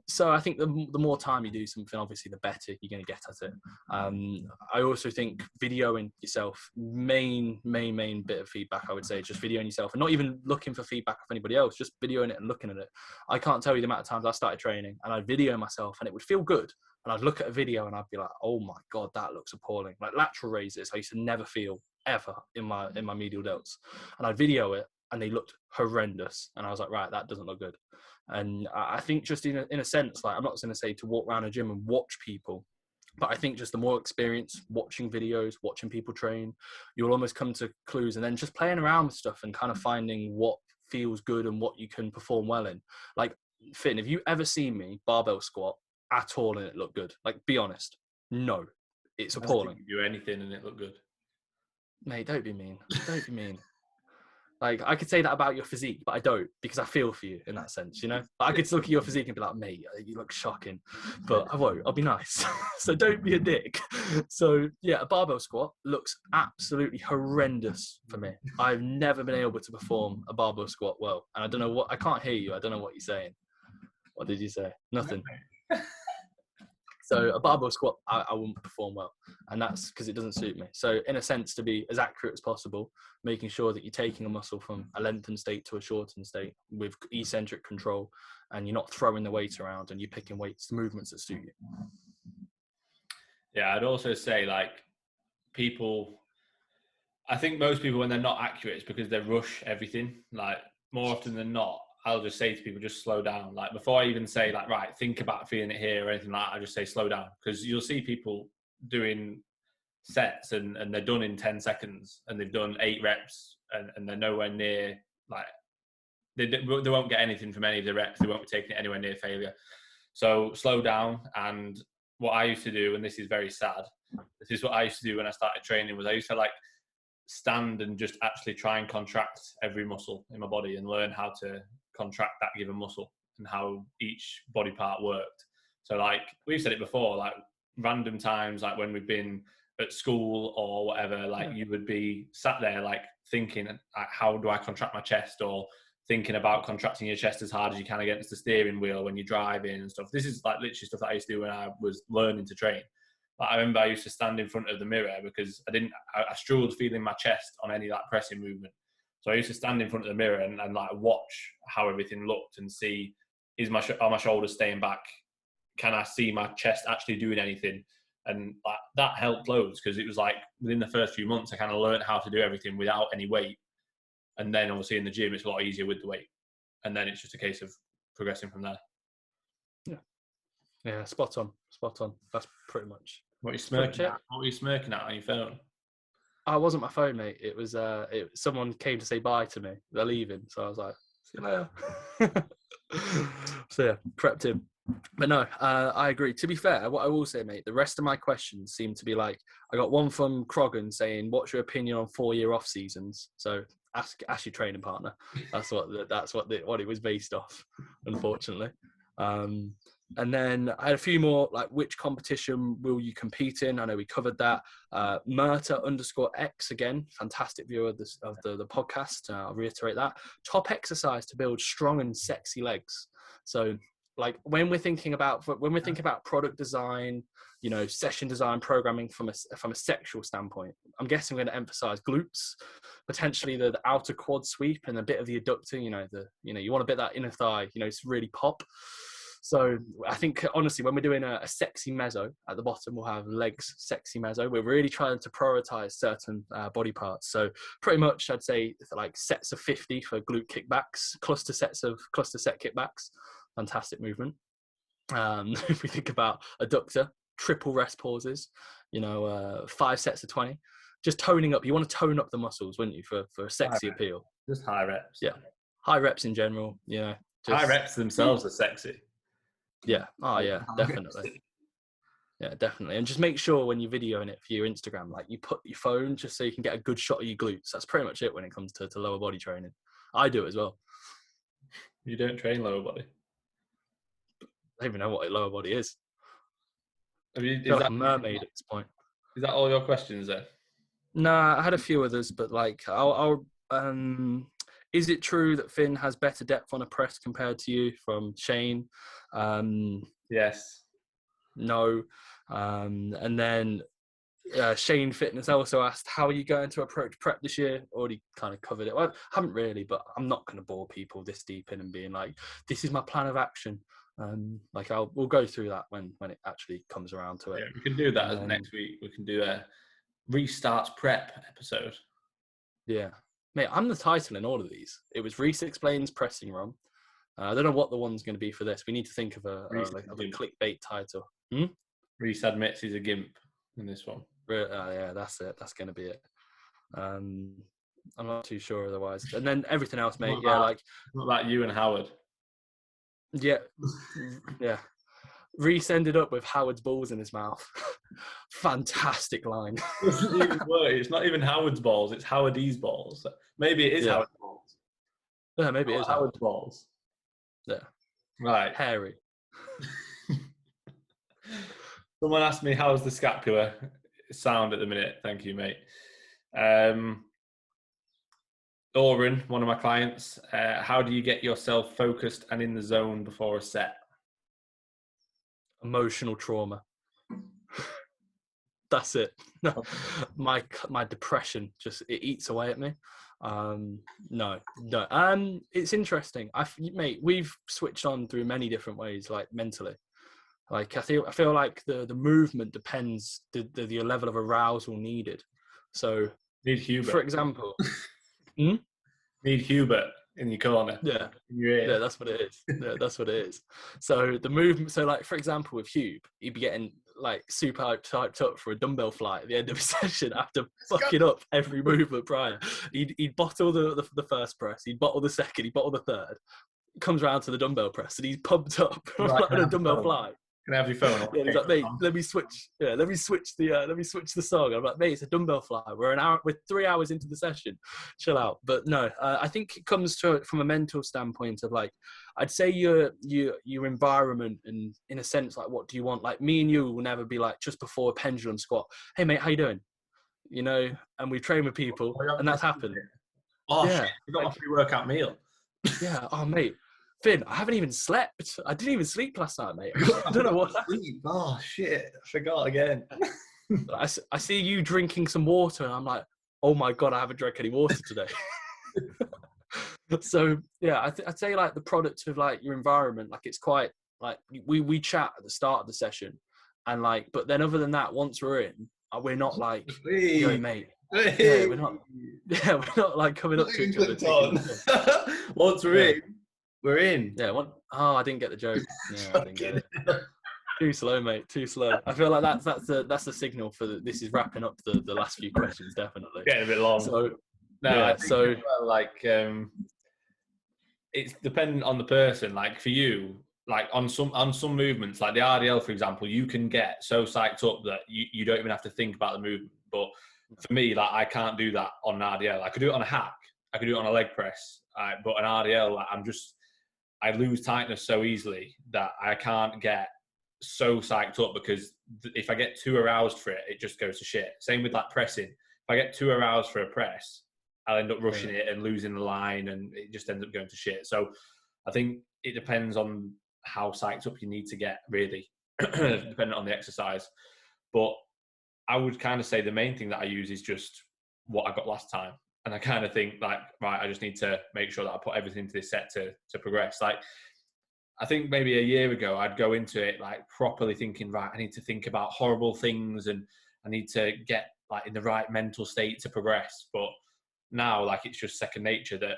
So I think the more time you do something, obviously, the better you're going to get at it. I also think videoing yourself, main bit of feedback, I would say, just videoing yourself and not even looking for feedback of anybody else, just videoing it and looking at it. I can't tell you the amount of times I started training and I'd video myself and it would feel good. And I'd look at a video and I'd be like, oh my God, that looks appalling. Like lateral raises, I used to never feel ever in my medial delts. And I'd video it and they looked horrendous. And I was like, right, that doesn't look good. And I think just in a sense, like I'm not going to say to walk around a gym and watch people, but I think just the more experience watching videos, watching people train, you'll almost come to clues and then just playing around with stuff and kind of finding what feels good and what you can perform well in. Like Finn, have you ever seen me barbell squat at all and it looked good? Like, be honest. No, it's appalling. You do anything and it looked good. Mate, don't be mean. Don't be mean. Like, I could say that about your physique, but I don't because I feel for you in that sense, you know? I could look at your physique and be like, mate, you look shocking. But I won't. I'll be nice. So don't be a dick. So, yeah, a barbell squat looks absolutely horrendous for me. I've never been able to perform a barbell squat well. And I don't know I can't hear you. I don't know what you're saying. What did you say? Nothing. So a barbell squat, I wouldn't perform well. And that's because it doesn't suit me. So in a sense, to be as accurate as possible, making sure that you're taking a muscle from a lengthened state to a shortened state with eccentric control, and you're not throwing the weight around and you're picking weights, movements that suit you. Yeah, I'd also say I think most people, when they're not accurate, it's because they rush everything. Like more often than not, I'll just say to people, just slow down. Like before I even say right, think about feeling it here or anything like that, I just say slow down. Because you'll see people doing sets and they're done in 10 seconds and they've done 8 reps and they're nowhere near, like, they won't get anything from any of the reps. They won't be taking it anywhere near failure. So slow down. And what I used to do, and this is very sad, this is what I used to do when I started training, was I used to stand and just actually try and contract every muscle in my body and learn how to contract that given muscle and how each body part worked. So we've said it before, random times, when we've been at school or whatever, you would be sat there thinking, how do I contract my chest, or thinking about contracting your chest as hard as you can against the steering wheel when you're driving and stuff. This is literally stuff that I used to do when I was learning to train. I remember I used to stand in front of the mirror because I struggled feeling my chest on any pressing movement. So I used to stand in front of the mirror and watch how everything looked and see, are my shoulders staying back? Can I see my chest actually doing anything? And that helped loads, because it was within the first few months, I kind of learned how to do everything without any weight. And then obviously in the gym, it's a lot easier with the weight. And then it's just a case of progressing from there. Yeah, spot on. That's pretty much. What are you smirking at? What were you smirking at on your phone? It wasn't my phone, mate. It was someone came to say bye to me. They're leaving, so I was like, see you later. So yeah, prepped him. But no, I agree. To be fair, what I will say, mate, the rest of my questions seem to be I got one from Croggan saying, what's your opinion on 4-year off seasons? So ask your training partner. That's what it was based off, unfortunately. And then I had a few more, which competition will you compete in? I know we covered that. Murta_X, again, fantastic viewer of the podcast. I'll reiterate that. Top exercise to build strong and sexy legs. So when we're thinking about product design, session design, programming from a sexual standpoint, I'm guessing we're going to emphasize glutes, potentially the outer quad sweep and a bit of the adductor, you want a bit of that inner thigh, to really pop. So I think, honestly, when we're doing a sexy meso, at the bottom we'll have legs sexy meso. We're really trying to prioritize certain body parts. So pretty much I'd say sets of 50 for glute kickbacks, cluster set kickbacks. Fantastic movement. If we think about adductor, triple rest pauses, 5 sets of 20. Just toning up. You want to tone up the muscles, wouldn't you, for a sexy appeal? Just high reps. Yeah. High reps in general, High reps themselves are sexy. Yeah. Oh yeah, definitely. Yeah, definitely. And just make sure when you're videoing it for your Instagram, like you put your phone just so you can get a good shot of your glutes. That's pretty much it when it comes to lower body training. I do it as well. You don't train lower body? I don't even know what a lower body is. I mean, I feel like a mermaid at this point. Is that all your questions then? Nah, I had a few others, but like, is it true that Finn has better depth on a press compared to you? From Shane. Yes. No. And then Shane Fitness also asked, how are you going to approach prep this year? Already kind of covered it. Well, I haven't really, but I'm not going to bore people this deep in and being like, this is my plan of action. Like we'll go through that when it actually comes around to it. Yeah, we can do that next week. We can do a restarts prep episode. Yeah. Mate, I'm the title in all of these. It was Reece explains pressing wrong. I don't know what the one's going to be for this. We need to think of a clickbait title. Reece admits he's a gimp in this one. Yeah, that's it. That's going to be it. I'm not too sure otherwise. And then everything else, mate. Not like you and Howard. Yeah, yeah. Reece ended up with Howard's balls in his mouth. Fantastic line. It's not even Howard's balls. It's Howard's balls. Maybe it is Howard's balls. Yeah, maybe it is Howard's balls. Yeah. Right. Hairy. Someone asked me, how's the scapula sound at the minute? Thank you, mate. Oren, one of my clients, how do you get yourself focused and in the zone before a set? Emotional trauma. That's it. My depression it eats away at me. No. It's interesting. Mate, we've switched on through many different ways, like mentally. Like I feel like the movement depends the level of arousal needed. So need Hubert, for example. Need Hubert in your corner. Yeah. In your ear. Yeah, that's what it is. Yeah, that's what it is. So the movement. So like for example, with Hube, he'd be getting like super hyped up for a dumbbell fly at the end of a session after fucking up every movement prior. He'd bottle the first press. He'd bottle the second. He'd bottle the third. Comes around to the dumbbell press and he's pumped up on a dumbbell fly. Can I have your phone? Yeah, he's like, mate, let me switch. Yeah, let me switch the song. I'm like, mate, it's a dumbbell fly. We're 3 hours into the session. Chill out. But no, I think it comes to it from a mental standpoint of like, I'd say your environment and in a sense, like, what do you want? Like me and you will never be like just before a pendulum squat. Hey mate, how you doing? You know, and we train with people, and that's happened. Oh yeah, shit, we got my pre-workout meal. Yeah. Oh mate. Finn, I haven't even slept. I didn't even sleep last night, mate. I don't know what. Oh shit! I forgot again. I see you drinking some water, and I'm like, oh my god, I haven't drank any water today. So yeah, I'd say like the product of like your environment, like it's quite like we chat at the start of the session, and like, but then other than that, once we're in, we're not like, yo mate. Yeah, we're not like coming up to each other. Once we're in. We're in. Yeah. Oh, I didn't get the joke. Yeah, I didn't get it. Too slow, mate. Too slow. I feel like that's the signal for this is wrapping up the last few questions. Definitely. Getting a bit long. So no, yeah, I think it's dependent on the person. Like for you, like on some movements, like the RDL, for example, you can get so psyched up that you don't even have to think about the movement. But for me, like I can't do that on an RDL. I could do it on a hack. I could do it on a leg press. But an RDL, like, I lose tightness so easily that I can't get so psyched up because if I get too aroused for it, it just goes to shit. Same with like pressing. If I get too aroused for a press, I'll end up rushing it and losing the line and it just ends up going to shit. So I think it depends on how psyched up you need to get, really, depending on the exercise. But I would kind of say the main thing that I use is just what I got last time. And I kind of think like, right, I just need to make sure that I put everything into this set to progress. Like, I think maybe a year ago, I'd go into it like properly thinking, right, I need to think about horrible things and I need to get like in the right mental state to progress. But now, like, it's just second nature that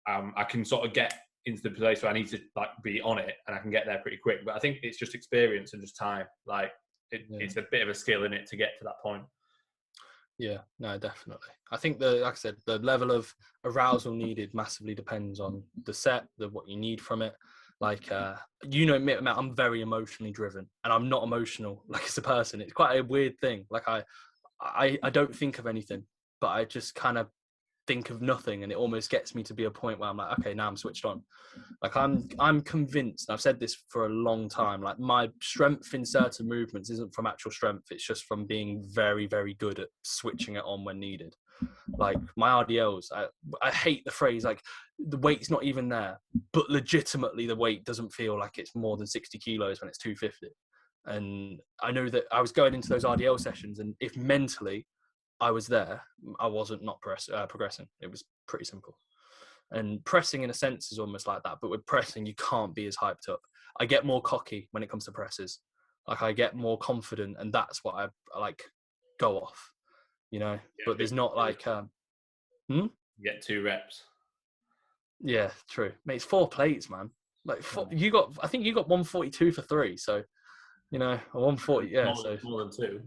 I can sort of get into the place where I need to like be on it and I can get there pretty quick. But I think it's just experience and just time. Like, it's a bit of a skill in it to get to that point. Yeah, no, definitely. I think like I said, the level of arousal needed massively depends on the set, what you need from it. Like, you know, me, Matt, I'm very emotionally driven, and I'm not emotional like as a person. It's quite a weird thing. Like, I don't think of anything, but I just kind of think of nothing, and it almost gets me to be a point where I'm like, okay, now I'm switched on. Like, I'm convinced, and I've said this for a long time, like my strength in certain movements isn't from actual strength, it's just from being very, very good at switching it on when needed. Like my RDLs, I hate the phrase like the weight's not even there, but legitimately the weight doesn't feel like it's more than 60 kilos when it's 250. And I know that I was going into those RDL sessions, and if mentally I was there, I wasn't not progressing. It was pretty simple. And pressing in a sense is almost like that, but with pressing you can't be as hyped up. I get more cocky when it comes to presses. Like I get more confident, and that's what I like go off, you know. Yeah, but there's not like get 2 reps. Yeah, true, mate. It's 4 plates, man. Like you got, I think you got 142 for 3, so you know, 140. Yeah, more than 2.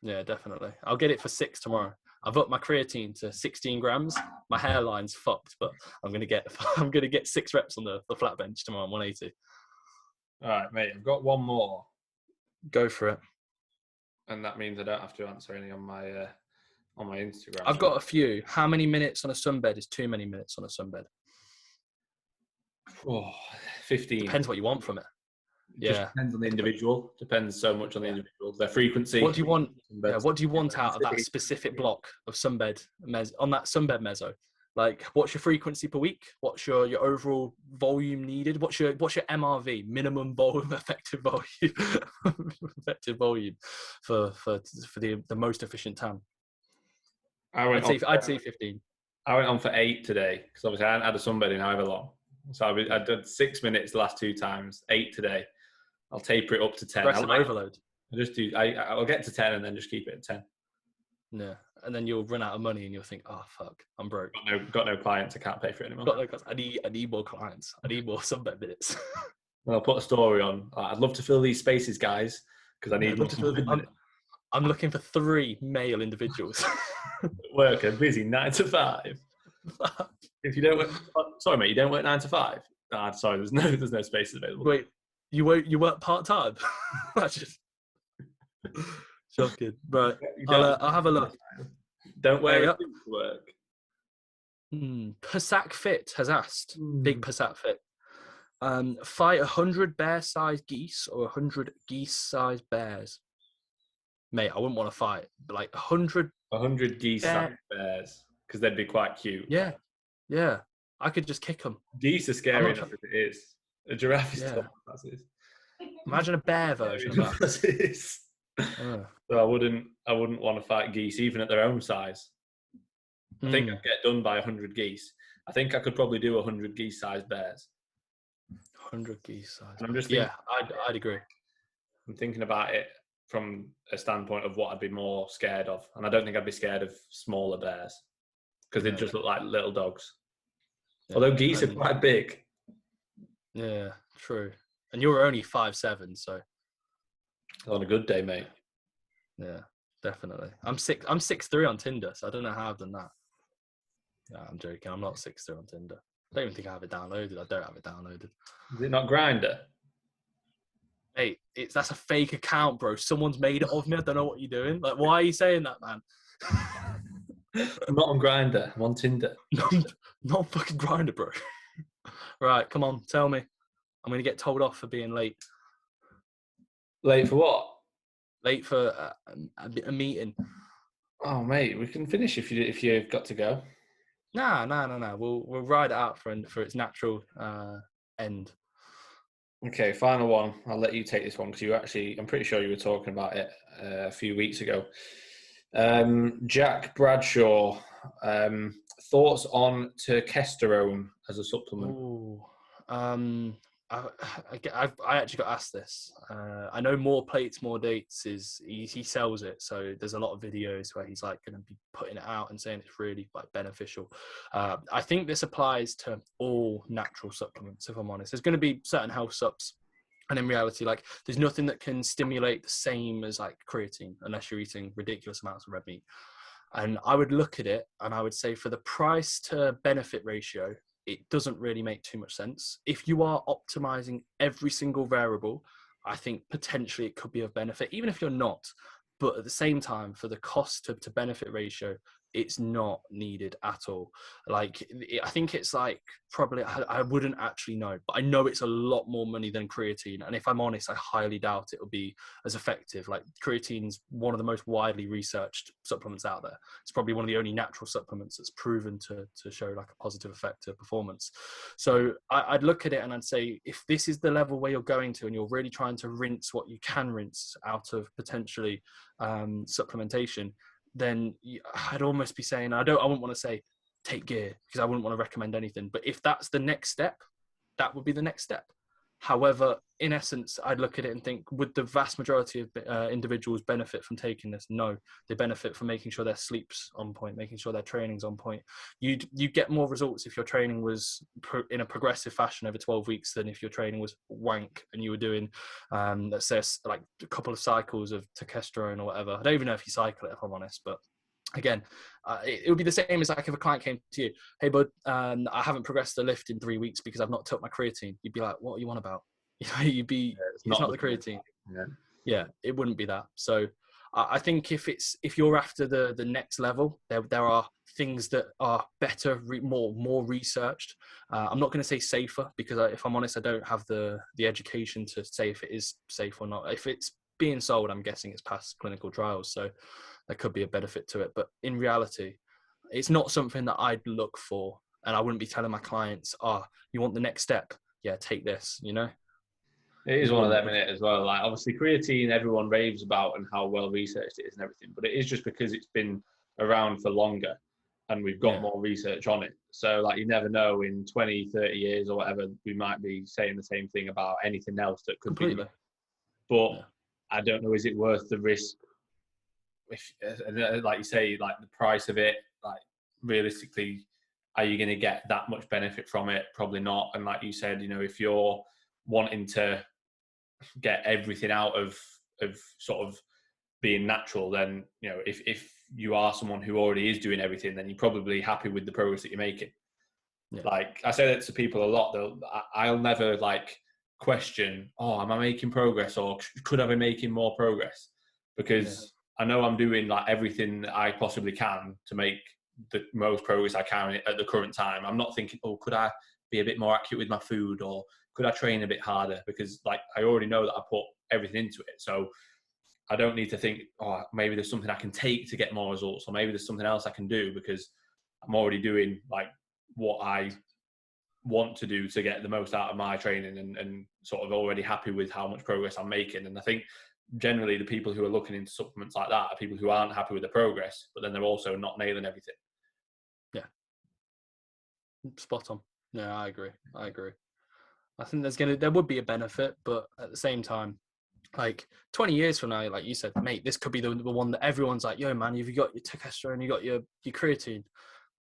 Yeah, definitely. I'll get it for 6 tomorrow. I've upped my creatine to 16 grams. My hairline's fucked, but I'm gonna get 6 reps on the flat bench tomorrow on 180. All right, mate. I've got one more. Go for it. And that means I don't have to answer any on my Instagram. I've got a few. How many minutes on a sunbed is too many minutes on a sunbed? 15. Depends what you want from it. Just depends on the individual. Depends so much on the individual. Their frequency. What do you want? Yeah, what do you want out of that specific block of sunbed on that sunbed meso? Like, what's your frequency per week? What's your overall volume needed? What's your MRV, minimum volume effective volume for the most efficient time? I'd say 15. I went on for 8 today because obviously I hadn't had a sunbed in however long. So I did 6 minutes the last 2 times, 8 today. I'll taper it up to 10. Aggressive overload. I'll get to 10 and then just keep it at 10. Yeah, and then you'll run out of money and you'll think, oh fuck, I'm broke. Got no clients. I can't pay for it anymore. I need more clients. I need more sunbed minutes. Well, I'll put a story on. I'd love to fill these spaces, guys, because I need more sunbed minutes. I'm looking for 3 male individuals. Work a busy 9 to 5. If you don't work, sorry mate, you don't work 9 to 5. Sorry, there's no spaces available. Wait, you work part time? That's just shocking. Right, I'll have a look. Don't wear it to work. Pasak Fit has asked. Big Pasak Fit. Fight 100 bear-sized geese or 100 geese-sized bears. Mate, I wouldn't want to fight, but like 100 geese-sized bears, because they'd be quite cute. Yeah. I could just kick them. Geese are scary enough as it is. A giraffe is tough as it is. Imagine a bear version of that. So I wouldn't want to fight geese, even at their own size. I think I'd get done by 100 geese. I think I could probably do 100 geese-sized bears. 100 geese-sized. I'm just thinking, I'd agree. I'm thinking about it from a standpoint of what I'd be more scared of, and I don't think I'd be scared of smaller bears because they just look like little dogs. Yeah. Although geese are quite big. Yeah, true. And you're only 5'7", so on a good day, mate. Yeah, definitely. I'm 6'3" on Tinder, so I don't know how I've done that. No, I'm joking. I'm not 6'3" on Tinder. I don't even think I have it downloaded. I don't have it downloaded. Is it not Grindr? Hey, that's a fake account, bro. Someone's made it of me. I don't know what you're doing. Like, why are you saying that, man? I'm not on Grindr. I'm on Tinder. Not fucking Grindr, bro. Right, come on, tell me. I'm going to get told off for being late. Late for what? Late for a meeting. Oh, mate, we can finish if you've got to go. Nah. We'll ride it out for its natural end. Okay, final one. I'll let you take this one because I'm pretty sure you were talking about it a few weeks ago. Jack Bradshaw, thoughts on testosterone as a supplement? Ooh, I actually got asked this. I know More Plates, More Dates he sells it, so there's a lot of videos where he's like going to be putting it out and saying it's really like beneficial. I think this applies to all natural supplements. If I'm honest, there's going to be certain health subs, and in reality, like there's nothing that can stimulate the same as like creatine unless you're eating ridiculous amounts of red meat. And I would look at it and I would say for the price to benefit ratio, it doesn't really make too much sense. If you are optimizing every single variable, I think potentially it could be of benefit, even if you're not. But at the same time, for the cost to benefit ratio, it's not needed at all. Like, I think it's like probably, I wouldn't actually know, but I know it's a lot more money than creatine. And if I'm honest, I highly doubt it will be as effective. Like, creatine's one of the most widely researched supplements out there. It's probably one of the only natural supplements that's proven to show like a positive effect to performance. So I'd look at it and I'd say, if this is the level where you're going to, and you're really trying to rinse what you can rinse out of potentially supplementation, then I'd almost be saying, I wouldn't want to say take gear, because I wouldn't want to recommend anything. But if that's the next step, that would be the next step. However, in essence, I'd look at it and think, would the vast majority of individuals benefit from taking this? No, they benefit from making sure their sleep's on point, making sure their training's on point. You get more results if your training was in a progressive fashion over 12 weeks than if your training was wank and you were doing, let's say, like a couple of cycles of testosterone or whatever. I don't even know if you cycle it, if I'm honest, but again, it would be the same as like if a client came to you, hey bud, I haven't progressed the lift in 3 weeks because I've not took my creatine. You'd be like, what are you on about? You know, it's not the creatine. Yeah, it wouldn't be that. So I think if you're after the next level, there are things that are better, more researched. I'm not going to say safer, because if I'm honest, I don't have the education to say if it is safe or not. If it's being sold, I'm guessing it's past clinical trials, so there could be a benefit to it. But in reality, it's not something that I'd look for, and I wouldn't be telling my clients, you want the next step? Yeah, take this, you know? It is one of them in it as well. Like, obviously creatine, everyone raves about and how well researched it is and everything, but it is just because it's been around for longer and we've got more research on it. So like, you never know, in 20, 30 years or whatever, we might be saying the same thing about anything else that could be. But I don't know, is it worth the risk? If, like you say, like the price of it, like realistically, are you going to get that much benefit from it? Probably not. And like you said, you know, if you're wanting to get everything out of sort of being natural, then, you know, if you are someone who already is doing everything, then you're probably happy with the progress that you're making. Like I say that to people a lot, though. I'll never like question, am I making progress, or could I be making more progress? Because I know I'm doing like everything that I possibly can to make the most progress I can at the current time. I'm not thinking, could I be a bit more accurate with my food, or could I train a bit harder? Because like, I already know that I put everything into it. So I don't need to think, maybe there's something I can take to get more results, or maybe there's something else I can do, because I'm already doing like what I want to do to get the most out of my training, and sort of already happy with how much progress I'm making. And I think generally the people who are looking into supplements like that are people who aren't happy with the progress, but then they're also not nailing everything. Yeah. Spot on. Yeah, I agree. I think there would be a benefit, but at the same time, like 20 years from now, like you said, mate, this could be the one that everyone's like, yo man, you've got your testosterone, you got your creatine.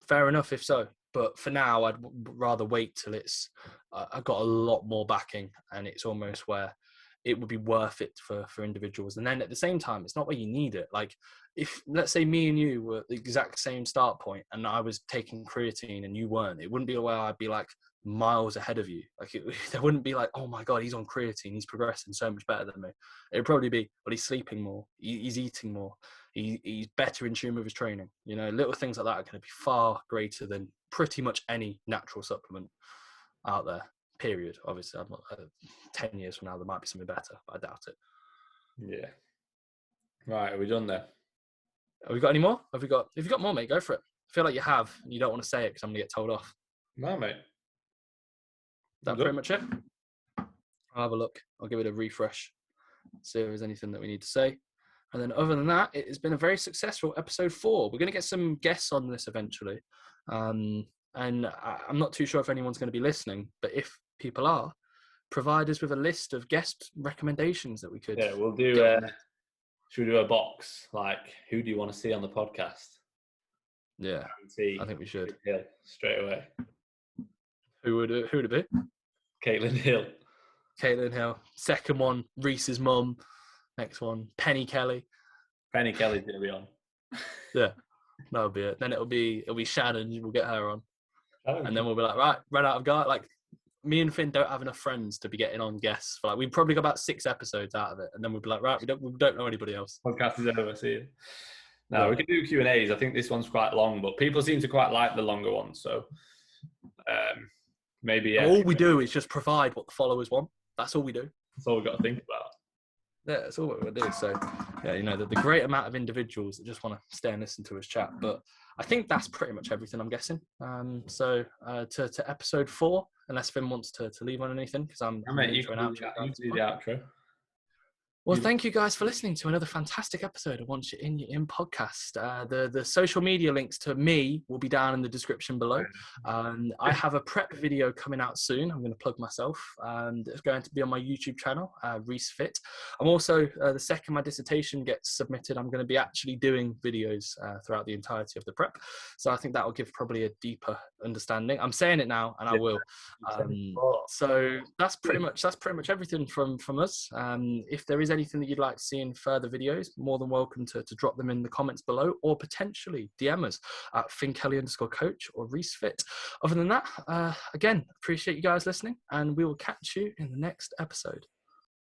Fair enough if so. But for now, I'd rather wait till it's I've got a lot more backing, and it's almost where it would be worth it for individuals. And then at the same time, it's not where you need it. Like, if let's say me and you were the exact same start point, and I was taking creatine and you weren't, it wouldn't be where I'd be like miles ahead of you. Like, there wouldn't be like, oh my god, he's on creatine, he's progressing so much better than me. It'd probably be, well, he's sleeping more, he's eating more, he's better in tune with his training. You know, little things like that are going to be far greater than pretty much any natural supplement out there, period. Obviously, 10 years from now there might be something better, but I doubt it. Yeah. Right, are we done there? Have we got any more? If you got more, mate, go for it. I feel like you have, and you don't want to say it because I'm going to get told off. No, mate. That's pretty much it. I'll have a look. I'll give it a refresh, see if there's anything that we need to say. And then other than that, it has been a very successful episode 4. We're going to get some guests on this eventually. And I'm not too sure if anyone's going to be listening, but if people are, provide us with a list of guest recommendations that we could. Yeah, we'll do. Should we do a box? Like, who do you want to see on the podcast? Yeah, I think we should. Hill, straight away. Who would it be? Caitlin Hill. Caitlin Hill. Second one, Reece's mum. Next one, Penny Kelly. Penny Kelly's going to be on. Yeah, that'll be it. Then it'll be Shannon. We'll get her on. And then we'll be like, right, ran out of guy. Like, me and Finn don't have enough friends to be getting on guests for like, we probably got about 6 episodes out of it. And then we'll be like, right, we don't know anybody else. Podcast is over, see you. No, we can do Q&As. I think this one's quite long, but people seem to quite like the longer ones. So maybe, yeah. All we do is just provide what the followers want. That's all we do. That's all we've got to think about. Yeah, that's all we do. So, yeah, you know, the great amount of individuals that just want to stay and listen to us chat. But I think that's pretty much everything, I'm guessing. So to episode 4, unless Finn wants to leave on anything, because I'm you can do the outro. Well, thank you guys for listening to another fantastic episode of Once You're In podcast. The social media links to me will be down in the description below. I have a prep video coming out soon. I'm going to plug myself. It's going to be on my YouTube channel, Reece Fit. I'm also, the second my dissertation gets submitted, I'm going to be actually doing videos throughout the entirety of the prep. So I think that will give probably a deeper understanding. I'm saying it now, and I will. So that's pretty much everything from us. If there is anything that you'd like to see in further videos, more than welcome to drop them in the comments below, or potentially DM us at FinnKelly_coach or Reece Fit. Other than that, again, appreciate you guys listening, and we will catch you in the next episode.